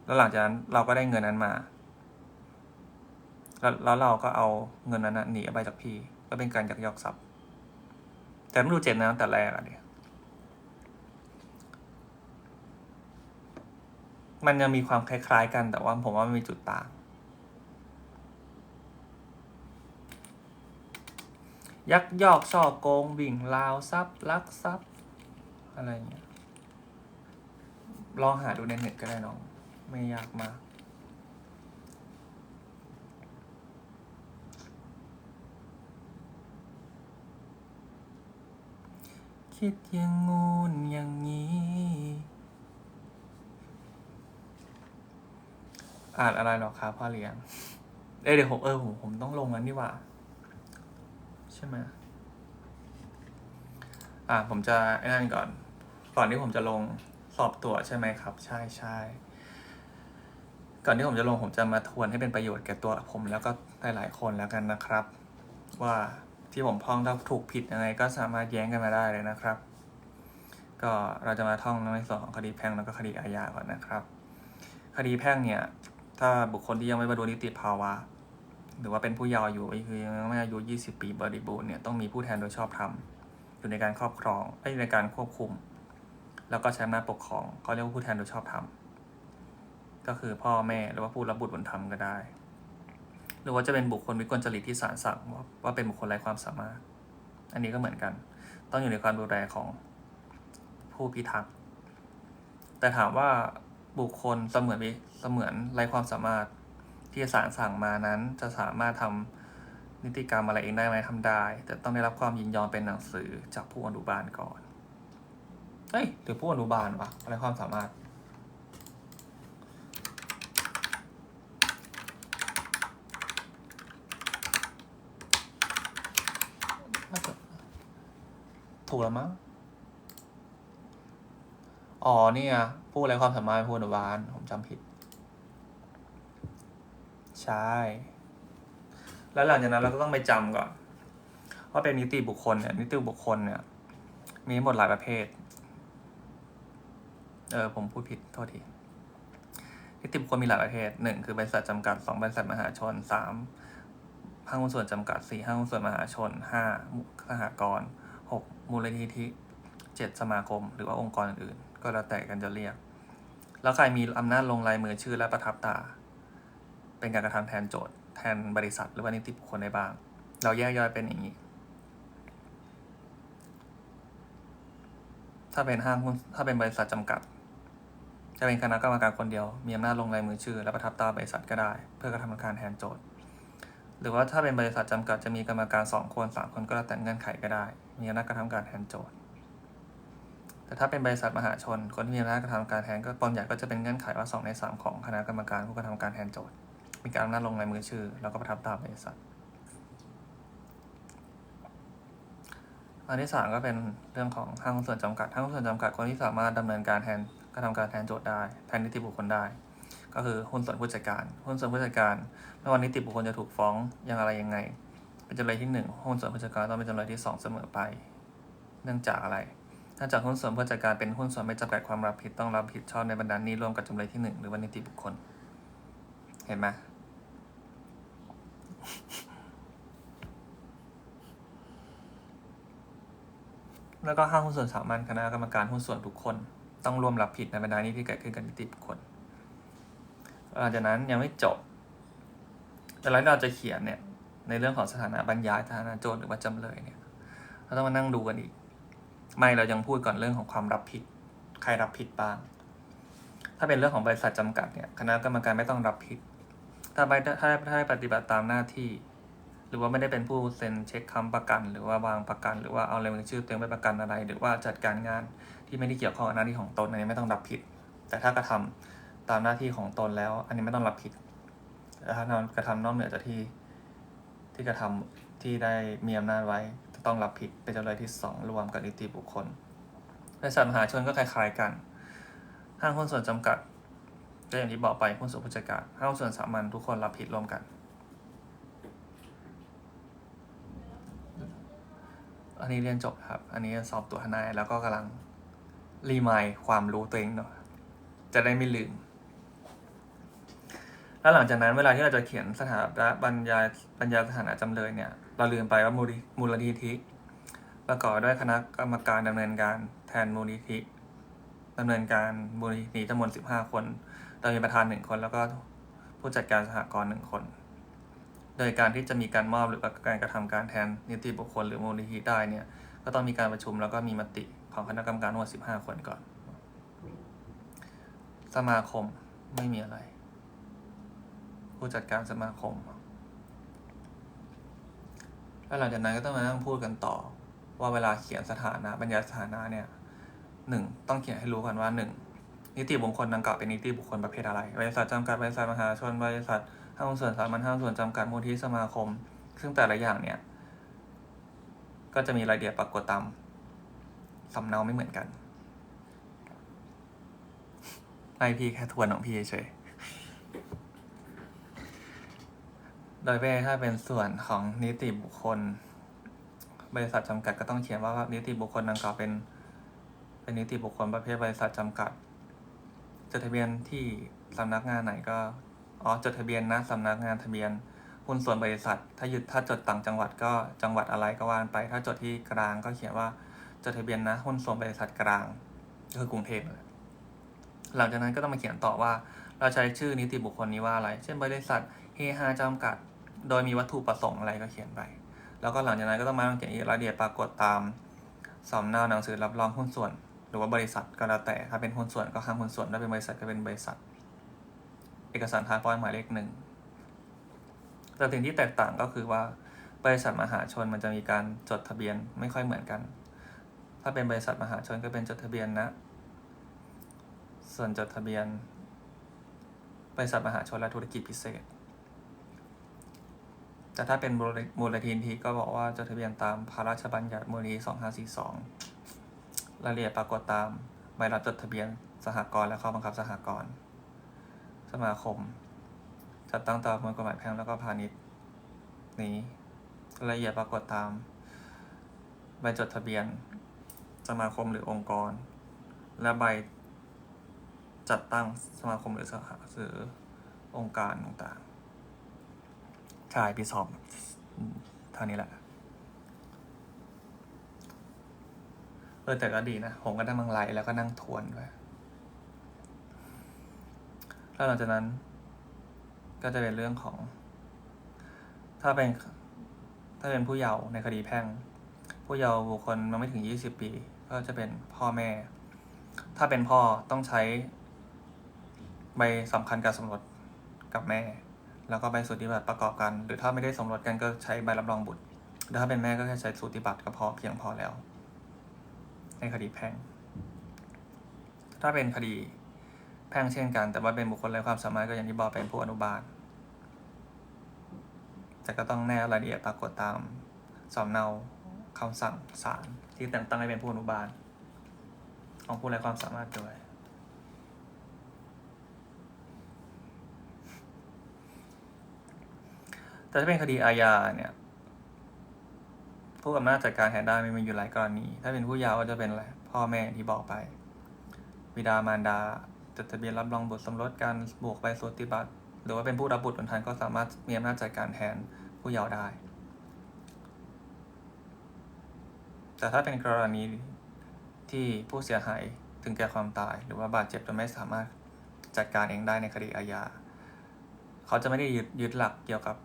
แล้วหลังจากนั้นเราก็ได้เงินนั้นมาแล้วเราก็เอาเงินนั้นหนีไปจากพี่ก็เป็นการยักยอกทรัพย์แต่ต้องดูเจตนาตั้งแต่แรกอะเนี่ยมันยังมีความคล้ายๆกันแต่ว่าผมว่ามันมีจุดต่างยักยอกช่อโกงบิ่งราวทรัพย์ลักทรัพย์อะไรเงี้ยลองหาดูในเน็ตก็ได้น้องไม่ยากมากคิดอย่างงูนอย่างนี้อ่านอะไรหรอครับพ่อเลี้ยงเดี๋ยวผมต้องลงนั้นดีกว่าใช่ไหมผมจะนั่นก่อนที่ผมจะลงสอบตรวจใช่ไหมครับใช่ก่อนที่ผมจะลงผมจะมาทวนให้เป็นประโยชน์แก่ตัวผมแล้วก็หลายๆคนแล้วกันนะครับว่าที่ผมท่องถ้าถูกผิดยังไงก็สามารถแย้งกันมาได้เลยนะครับก็เราจะมาท่องในส่วนของคดีแพ่งแล้วก็คดีอาญาก่อนนะครับคดีแพ่งเนี่ยถ้าบุคคลที่ยังไม่บรรลุนิติภาวะหรือว่าเป็นผู้เยาว์อายุคือยังไม่อายุ20 ปีบริบูรณ์เนี่ยต้องมีผู้แทนโดยชอบธรรมอยู่ในการครอบครองในการควบคุมแล้วก็ใช้อำนาจปกครองเขาเรียกว่าผู้แทนโดยชอบธรรมก็คือพ่อแม่หรือว่าผู้รับบุตรบุญธรรมก็ได้หรือว่าจะเป็นบุคคลวิกลจริตที่ศาลสั่งว่าเป็นบุคคลไร้ความสามารถอันนี้ก็เหมือนกันต้องอยู่ในความดูแลของผู้พิทักษ์แต่ถามว่าบุคคลเสมือนไร้ความสามารถที่ศาลสั่งมานั้นจะสามารถทำนิติกรรมอะไรเองได้ไหมทำได้แต่ต้องได้รับความยินยอมเป็นหนังสือจากผู้อนุบาลก่อนหรือผู้อนุบาลวะอะไรความสามารถถูกแล้วมั้งอ๋อเนี่ยผู้ไร้ความสามารถผู้อนุบาลผมจำผิดใช่แล้วหลังจากนั้นเราก็ต้องไปจำก่อนว่าเป็นนิติบุคคลเนี่ยมีหมดหลายประเภทผมพูดผิดโทษทีนิติบุคคลมีหลายประเภท1คือบริษัทจำกัด2บริษัทมหาชน3ห้างหุ้นส่วนจำกัด4ห้างหุ้นส่วนมหาชน5สหกรณ์6มูลนิธิ7สมาคมหรือว่าองค์กรอื่นๆก็แล้วแต่กันจะเรียกแล้วใครมีอำนาจลงลายมือชื่อและประทับตราเป็นการกระทำแทนโจทย์แทนบริษัทหรือว่านิติบุคคลได้บ้างเราแยกย่อยเป็นอย่างนี้ถ้าเป็นบริษัทจำกัดจะเป็นคณะกรรมการคนเดียวมีอำนาจลงลายมือชื่อและประทับตราบริษัทก็ได้เพื่อกระทำการแทนโจทย์หรือว่าถ้าเป็นบริษัทจำกัดจะมีกรรมการ2 คน3 คนก็แล้วแต่เงื่อนไขก็ได้มีอำนาจกระทำการแทนโจทย์แต่ถ้าเป็นบริษัทมหาชนคนที่มีอำนาจกระทำการแทนก็ตอนใหญ่ก็จะเป็นเงื่อนไขว่า2 ใน 3ของคณะกรรมการผู้กระทำการแทนโจทย์มีการอำนาจลงลายมือชื่อแล้วก็ประทับตราบริษัทอันที่3ก็เป็นเรื่องของห้างหุ้นส่วนจำกัดห้างหุ้นส่วนจำกัดคนที่สามารถดำเนินการกระทำการแทนโจทย์ได้แทนนิติบุคคลได้ก็คือหุ้นส่วนผู้จัดการหุ้นส่วนผู้จัดการไม่ว่านิติบุคคลจะถูกฟ้องยังไงเป็นจำเลยที่1หุ้นส่วนผู้จัดการต้องเป็นจำเลยที่2เสมอไปเนื่องจากอะไรเนื่องจากหุ้นส่วนผู้จัดการเป็นหุ้นส่วนไม่จำกัดความรับผิดต้องรับผิดชอบในบรรดานี้ร่วมกับจำเลยที่1หรือว่านิติบุคคลเห็นไหม แล้วก็ห้างหุ้นส่วนสามัญคณะกรรมการหุ้นส่วนทุกคนต้องร่วมรับผิดในบรรดานี้ที่เกิดขึ้นกับนิติบุคคลหลังจากนั้นยังไม่จบแต่แล้วเราจะเขียนเนี่ยในเรื่องของสถานะบรรยายสถานะโจทย์หรือว่าจำเลยเนี่ยเราต้องมานั่งดูกันอีกไม่เรายังพูดก่อนเรื่องของความรับผิดใครรับผิดบ้างถ้าเป็นเรื่องของบริษัทจำกัดเนี่ยคณะกรรมการไม่ต้องรับผิดถ้าได้ปฏิบัติตามหน้าที่หรือว่าไม่ได้เป็นผู้เซ็นเช็คค้ำประกันหรือว่าวางประกันหรือว่าเอารายชื่อตัวเองไปประกันอะไรหรือว่าจัดการงานที่ไม่ได้เกี่ยวข้องกับหน้าที่ของตนอันนี้ไม่ต้องรับผิดแต่ถ้ากระทำตามหน้าที่ของตนแล้วอันนี้ไม่ต้องรับผิดแต่ถ้ากระทำนอกเหนือจากที่กระทำที่ได้มีอำนาจไว้จะต้องรับผิดเป็นจำเลยที่2รวมกับนิติบุคคลบริษัทมหาชนก็คล้ายๆกันห้างหุ้นส่วนจำกัดก็อย่างที่บอกไปหุ้นส่วนผู้จัดการห้างหุ้นส่วนสามัญทุกคนรับผิดร่วมกันอันนี้เรียนจบครับอันนี้สอบตัวทนายแล้วก็กำลังรีมายความรู้ตัวเองเนาะจะได้ไม่ลืมแล้วหลังจากนั้นเวลาที่เราจะเขียนสถานะบรรยายสถานะจำเลยเนี่ยเราลืมไปว่ามูลนิธิประกอบด้วยคณะกรรมการดำเนินการแทนมูลนิธิดำเนินการมูลนิธิจำนวน15 คนโดยมีประธาน1 คนแล้วก็ผู้จัดการสหกรณ์1 คนโดยการที่จะมีการมอบหรือการกระทำการแทนนิติบุคคลหรือมูลนิธิได้เนี่ยก็ต้องมีการประชุมแล้วก็มีมติของคณะกรรมการทั้งหมด15 คนก่อนสมาคมไม่มีอะไรผู้จัดการสมาคมแล้วหลังจากนั้นก็ต้องมานั่งพูดกันต่อว่าเวลาเขียนสถานะบรรยายสถานะเนี่ย1ต้องเขียนให้รู้กันว่า1นิติบุคคลดังกล่าวเป็นนิติบุคคลประเภทอะไรบริษัทจำกัดบริษัทมหาชนบริษัทห้างหุ้นส่วนสามัญห้างหุ้นส่วนจำกัดมูลนิธิสมาคมซึ่งแต่ละอย่างเนี่ยก็จะมีรายละเอียดปรากฏตามสำเนาไม่เหมือนกันไม่พี่แค่ทวนของพี่เฉยโดยถ้าเป็นส่วนของนิติบุคคลบริษัทจำกัดก็ต้องเขียนว่านิติบุคคลดังกล่าวเป็นนิติบุคคลประเภทบริษัทจำกัดจดทะเบียนที่สำนักงานไหนก็จดทะเบียนนะสำนักงานทะเบียนหุ้นส่วนบริษัทถ้าจดต่างจังหวัดก็จังหวัดอะไรก็ว่านไปถ้าจดที่กลางก็เขียนว่าจดทะเบียนนะหุ้นส่วนบริษัทกลางก็คือกรุงเทพหลังจากนั้นก็ต้องมาเขียนต่อว่าเราใช้ชื่อนิติบุคคลนี้ว่าอะไรเช่นบริษัทเฮฮาจำกัดโดยมีวัตถุประสงค์อะไรก็เขียนไปแล้วก็หลังจากนั้นก็ต้องมาเขียนรายละเอียดปรากฏตามสำเนาหนังสือรับรองหุ้นส่วนหรือว่าบริษัทก็แล้วแต่ถ้าเป็นหุ้นส่วนก็ห้างหุ้นส่วนถ้าเป็นบริษัทก็เป็นบริษัทเอกสารท้ายป้ายหมายเลข1แต่สิ่งที่แตกต่างก็คือว่าบริษัทมหาชนมันจะมีการจดทะเบียนไม่ค่อยเหมือนกันถ้าเป็นบริษัทมหาชนก็เป็นจดทะเบียนนะส่วนจดทะเบียนบริษัทมหาชนและธุรกิจพิเศษแต่ถ้าเป็นมูลนิธิก็บอกว่าจดทะเบียนตามพระราชบัญญัติมูลนิธิ2542รายละเอียดปรากฏตามใบรับจดทะเบียนสหกรณ์และข้อบังคับสหกรณ์สมาคมจัดตั้งตามประมวลกฎหมายแพ่งแล้วก็พาณิชย์นี้รายละเอียดปรากฏตามใบจดทะเบียนสมาคมหรือองค์กรและใบจัดตั้งสมาคมหรือองค์การต่างๆใช่ปี2เท่านี้แหละแต่ก็ดีนะผมก็นั่งไลฟ์แล้วก็นั่งทวนด้วยแล้วหลังจากนั้นก็จะเป็นเรื่องของถ้าเป็นผู้เยาว์ในคดีแพ่งผู้เยาว์บุคคลมาไม่ถึง20 ปีก็จะเป็นพ่อแม่ถ้าเป็นพ่อต้องใช้ใบสำคัญการสมรสกับแม่แล้วก็ใบสูติบัตรประกอบกันหรือถ้าไม่ได้สมรสกันก็ใช้ใบรับรองบุตรถ้าเป็นแม่ก็แค่ใช้สูติบัตรก็เพียงพอแล้วในคดีแพ่งถ้าเป็นคดีแพ่งเช่นกันแต่ว่าเป็นบุคคลไร้ความสามารถก็อย่างที่บอกเป็นผู้อนุบาลแต่ก็ต้องแนบรายละเอียดปรากฏตามสำเนาคำสั่งศาลที่แต่งตั้งให้เป็นผู้อนุบาลของผู้ไร้ความสามารถด้วยแต่ถ้าเป็นคดีอาญาเนี่ยผู้อำนาจจัดการแทนได้ไม่มีอยู่หลายกรณีถ้าเป็นผู้เยาว์ก็จะเป็นอะไรพ่อแม่ที่บอกไปบิดามารดาจดทะเบียนรับรองบุตรสมรสกันบวกใบสูติบัตรหรือว่าเป็นผู้รับบุตรบุญทันก็สามารถมีอำนาจจัดการแทนผู้เยาว์ได้ แต่ถ้าเป็นกรณีที่ผู้เสียหายถึงแก่ความตายหรือว่าบาดเจ็บจนไม่สามารถจัดการเองได้ในคดีอาญาเขาจะไม่ได้ยึดหลักเกี่ยวกับ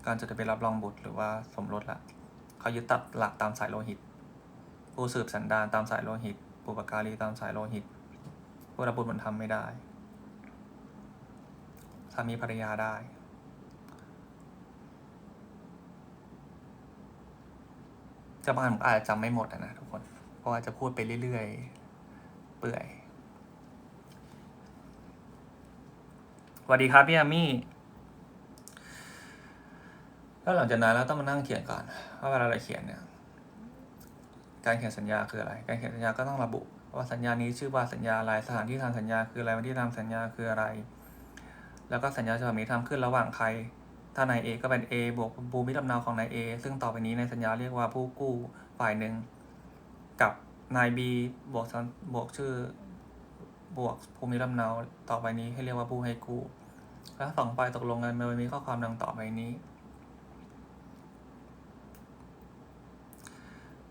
การจดทะเบียนรับรองบุตรหรือว่าสมรสละเขายึดตัดหลักตามสายโลหิตผู้สืบสันดานตามสายโลหิตบุปการีตามสายโลหิตผู้รับบุตรบุญธรรมไม่ได้สามีภรรยาได้จะบางอาจจะจำไม่หมดนะทุกคนเพราะว่าจะพูดไปเรื่อยๆเปื่อยสวัสดีครับพี่อามี่แล้วหลังจากนั้นเราต้องมานั่งเขียนก่อนว่าเวลาเราเขียนเนี่ยการเขียนสัญญาคืออะไรการเขียนสัญญาก็ต้องระบุว่าสัญญานี้ชื่อว่าสัญญาอะไรสถานที่ทำสัญญาคืออะไรวันที่ทำสัญญาคืออะไรแล้วก็สัญญาฉบับนี้ทำขึ้นระหว่างใครถ้านาย A ก็เป็น A บวกภูมิลำเนาของนาย A ซึ่งต่อไปนี้ในสัญญาเรียกว่าผู้กู้ฝ่ายหนึ่งกับนาย B บวกชื่อบวกภูมิลำเนาต่อไปนี้ให้เรียกว่าผู้ให้กู้แล้วสองฝ่ายตกลงกันโดยมีข้อความดังต่อไปนี้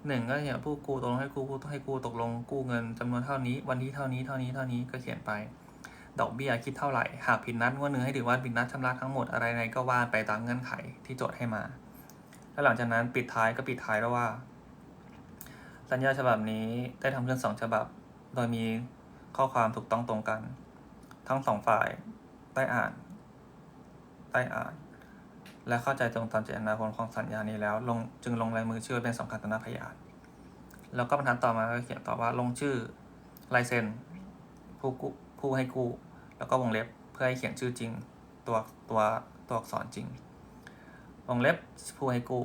หนึ่งก็เนี่ยผู้กู้ตกลงให้กู้ผู้ให้กู้ตกลงกู้เงินจำนวนเท่านี้วันที่เท่านี้เท่านี้เท่านี้ก็เขียนไปดอกเบี้ยคิดเท่าไหร่หากผิดนัดงวดหนึ่งให้ถือว่าผิดนัดชำระทั้งหมดอะไรๆก็ว่าไปตามเงื่อนไขที่โจทย์ให้มาแล้วหลังจากนั้นปิดท้ายก็ปิดท้ายแล้วว่าสัญญาฉบับนี้ได้ทำขึ้น2 ฉบับโดยมีข้อความถูกต้องตรงกันทั้ง2 ฝ่ายได้อ่านและเข้าใจตรงตามเจตนารมณ์ของสัญญานี้แล้วจึงลงลายมือชื่อเป็นสำคัญต่อหน้าพยานแล้วก็บรรทัดต่อมาก็เขียนต่อว่าลงชื่อลายเซ็นผู้ให้กู้แล้วก็วงเล็บเพื่อให้เขียนชื่อจริงตัวอักษรจริงวงเล็บผู้ให้กู้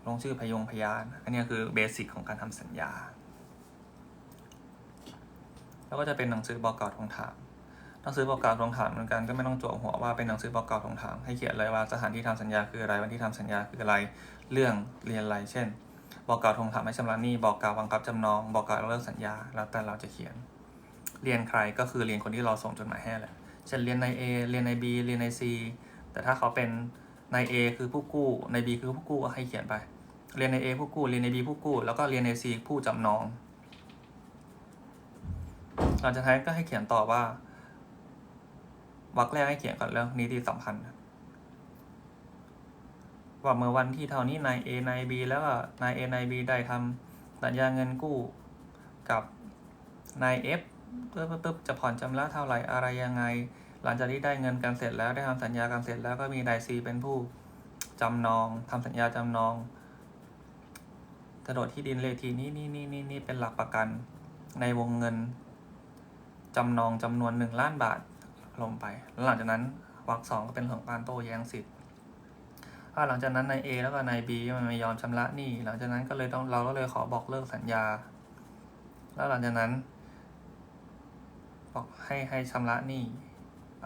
ลงชื่อพยานอันนี้คือเบสิกของการทำสัญญาแล้วก็จะเป็นหนังสือบอกกล่าวทวงถามหนังสือบอกกล่าวทวงถามเหมือนกันก็ไม่ต้องจั่วหัวว่าเป็นหนังสือบอกกล่าวทวงถามให้เขียนเลยว่าสถานที่ทำสัญญาคืออะไรวันที่ทำสัญญาคืออะไรเรื่องเรียนอะไรเช่นบอกกล่าวทวงถามให้ชำระหนี้บอกกล่าวบังคับจำนองบอกกล่าวเลิกสัญญาแล้วแต่เราจะเขียนเรียนใครก็คือเรียนคนที่เราส่งจดหมายให้แหละเช่นเรียนนาย A เรียนนาย B เรียนนาย C แต่ถ้าเขาเป็นนาย A คือผู้กู้นาย B คือผู้กู้ก็ให้เขียนไปเรียนนาย A ผู้กู้เรียนนาย B ผู้กู้แล้วก็เรียนนาย C ผู้จำนองหลังจากนั้นก็ให้เขียนต่อว่าวรรคแรกให้เขียนก่อนเรื่องนิติสัมพันธ์ว่าเมื่อวันที่เท่านี้นาย A นาย B แล้วก็นาย A นาย B ได้ทำสัญญาเงินกู้กับนาย F ปึ๊บจะผ่อนชำระเท่าไหร่อะไรยังไงหลังจากที่ได้เงินกันเสร็จแล้วได้ทำสัญญากันเสร็จแล้วก็มีนาย C เป็นผู้จำนองทำสัญญาจำนองโฉนดที่ดินเลขที่นี่เป็นหลักประกันในวงเงินจำนองจำนวน1 ล้านบาทลงไปแล้วหลังจากนั้นวรรค2ก็เป็นของการโต้แย้งสิทธิ์หลังจากนั้นนาย A แล้วก็นาย B มันไม่ยอมชำระหนี้หลังจากนั้นก็เลยเราก็เลยขอบอกเลิกสัญญาแล้วหลังจากนั้นบอกให้ชำระหนี้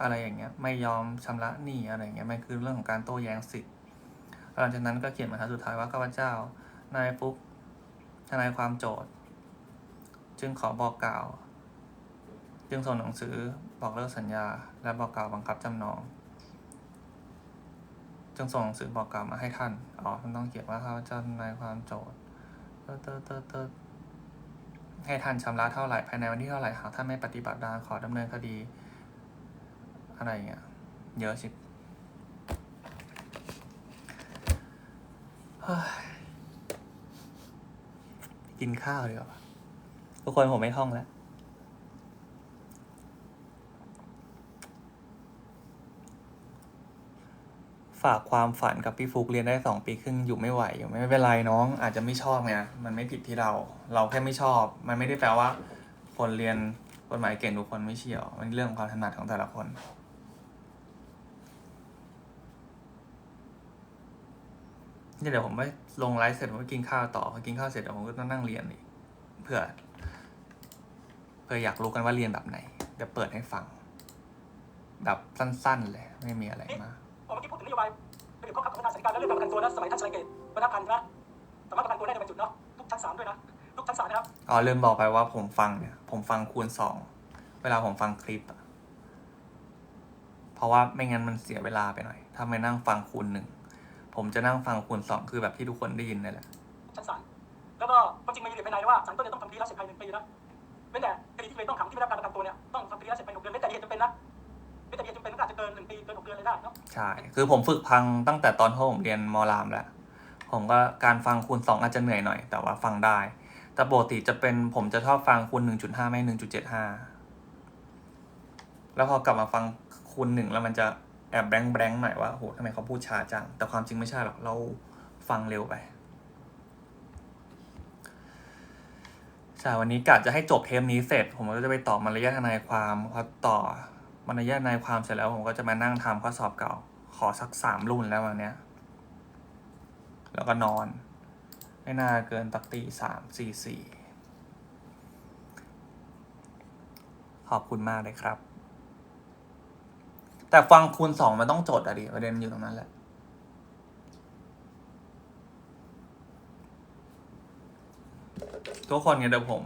อะไรอย่างเงี้ยไม่ยอมชำระหนี้อะไรอย่างเงี้ยมันคือเรื่องของการโต้แย้งสิทธิ์หลังจากนั้นก็เขียนบรรทัดสุดท้ายว่าข้าพเจ้านายฟุกทนายความโจทก์จึงขอบอกกล่าวจึงส่งหนังสือบอกเลิกสัญญาและบอกกล่าวบังคับจำนองจึงส่งหนังสือบอกกล่าวมาให้ท่านมันต้องเขียนว่าข้าพเจ้าทนายความโจทก์ให้ท่านชำระเท่าไหร่ภายในวันที่เท่าไหร่หากท่านไม่ปฏิบัติตามขอดำเนินคดีอะไรเงี้ยเยอะชิบกินข้าวดีกว่าทุกคนผมไม่ท่องแล้วฝากความฝันกับพี่ฟุกเรียนได้2 ปีครึ่งอยู่ไม่ไหวอยู่ไม่เป็นไรน้องอาจจะไม่ชอบไงมันไม่ผิดที่เราแค่ไม่ชอบมันไม่ได้แปลว่าคนเรียนกฎหมายเก่งทุกคนไม่เชี่ยวมันเรื่องของความถนัดของแต่ละคนเดี๋ยวผมไปลงไลฟ์เสร็จผมไปกินข้าวต่อพอกินข้าวเสร็จเดี๋ยวผมก็ต้องนั่งเรียนอีกเพื่ออยากรู้กันว่าเรียนแบบไหนเดี๋ยวเปิดให้ฟังแบบสั้นๆเลยไม่มีอะไรมากเมื่อกี้พูดถึงนโยบายเป็นข้อขับของทางสันติการและเรื่องการประกันตัวนะสมัยท่านชลัยเกตบรรทัดพันนะสามารถประกันตัวได้ในบางจุดเนาะลูกชั้น3ด้วยนะลูกชั้น3นะครับลืมบอกไปว่าผมฟังคูณ2เวลาผมฟังคลิปเพราะว่าไม่งั้นมันเสียเวลาไปหน่อยถ้าไม่นั่งฟังคูณ1ผมจะนั่งฟังคูณ2คือแบบที่ทุกคนได้ยินนี่แหละชั้น แล้วก็ความจริงมีระเบียบภายในว่าศาลต้นจะต้องทำคดีแล้วเสร็จภายใน1 ปีนะเว้นแต่คดีที่เป็นต้องขังที่ไม่ได้รับการประกันตัวเนี่ยต้องทำคดีแล้วเสร็จภายใน6 เดือนเว้นแต่เหตุจำเป็นนะเว้นแต่เหตุจำเป็นก็อาจจะเกิน1 ปีเกิน6 เดือนเลยได้เนาะใช่ คือผมฝึกฟังตั้งแต่ตอนที่ผมเรียนมอรามแล้ว ผมก็การฟังคูณ 2อาจจะเหนื่อยหน่อย แต่ว่าฟังได้ แต่ปกติจะเป็นผมจะชอบฟังคูณ 1.5 ไม่ 1.75 แล้วพอกลับมาฟังคูณ 1 แล้วมันจะแอบแบงค์หน่อยว่าโหทำไมเขาพูดช้าจัง แต่ความจริงไม่ใช่หรอก เราฟังเร็วไป ใช่ วันนี้กะจะให้จบเทปนี้เสร็จ ผมก็จะไปต่อมารยาทนายความพอต่อมารยาทนายความเสร็จแล้วผมก็จะมานั่งทำข้อสอบเก่า ขอสัก3 รุ่นแล้ววันเนี้ย แล้วก็นอน ไม่น่าเกินตักตี3-4 ขอบคุณมากเลยครับ แต่ฟังคูณ 2มันต้องจดอะดิประเด็นอยู่ตรงนั้นแหละ ทุกคนเนี่ยเดี๋ยวผม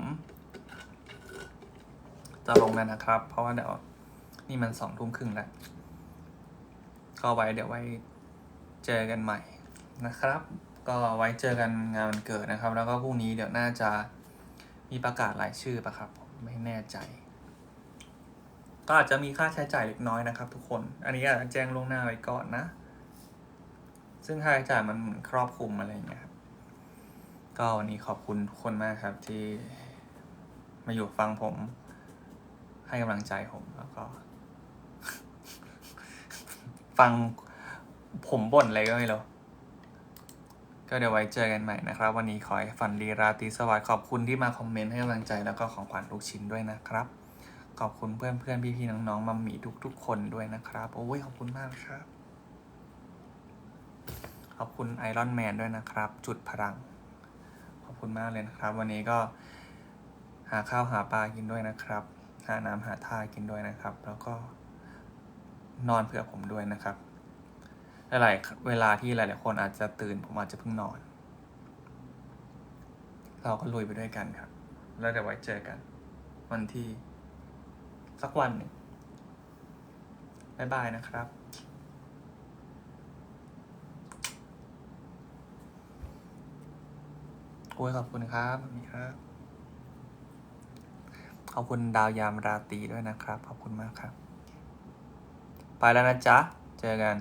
จะลงแล้วนะครับ เพราะว่าเดี๋ยวนี่มัน20:30แล้ว ก็ไว้เดี๋ยวไว้เจอกันใหม่นะครับ ก็ไว้เจอกันงานวันเกิดนะครับ แล้วก็พรุ่งนี้เดี๋ยวน่าจะมีประกาศรายชื่อปะครับผมไม่แน่ใจ ก็อาจจะมีค่าใช้จ่ายเล็กน้อยนะครับ ทุกคน อันนี้อาจจะแจ้งล่วงหน้าไว้ก่อนนะ ซึ่งค่าใช้จ่ายมันครอบคลุมอะไรอย่างเงี้ยครับ ก็วันนี้ขอบคุณทุกคนมากครับที่มาอยู่ฟังผมให้กำลังใจผมแล้วก็ ฟังผมบ่นอะไรก็ไม่รู้ ก็เดี๋ยวไว้เจอกันใหม่นะครับ วันนี้ขอให้ฝันดีราตรีสวัสดิ์ขอบคุณที่มาคอมเมนต์ให้กำลังใจแล้วก็ของขวัญทุกชิ้นด้วยนะครับ ขอบคุณเพื่อนๆพี่ๆน้องๆมัมมี่ทุกๆคนด้วยนะครับโอ้ยขอบคุณมากครับ ขอบคุณไอรอนแมนด้วยนะครับ จุดพลังขอบคุณมากเลยนะครับ วันนี้ก็หาข้าวหาปลากินด้วยนะครับ หาน้ำหาท่ากินด้วยนะครับ แล้วก็นอนเผื่อผมด้วยนะครับหลายๆเวลาที่หลายๆคนอาจจะตื่นผมอาจจะเพิ่งนอน เราก็ลุยไปด้วยกันครับ แล้วเดี๋ยวไว้เจอกัน วันที่สักวันหนึ่งบ๊ายบายนะครับโอ้ยขอบคุณครับนี่ครับ ขอบคุณดาวยามราตรีด้วยนะครับ ขอบคุณมากครับ ไปแล้วนะจ๊ะ เจอกัน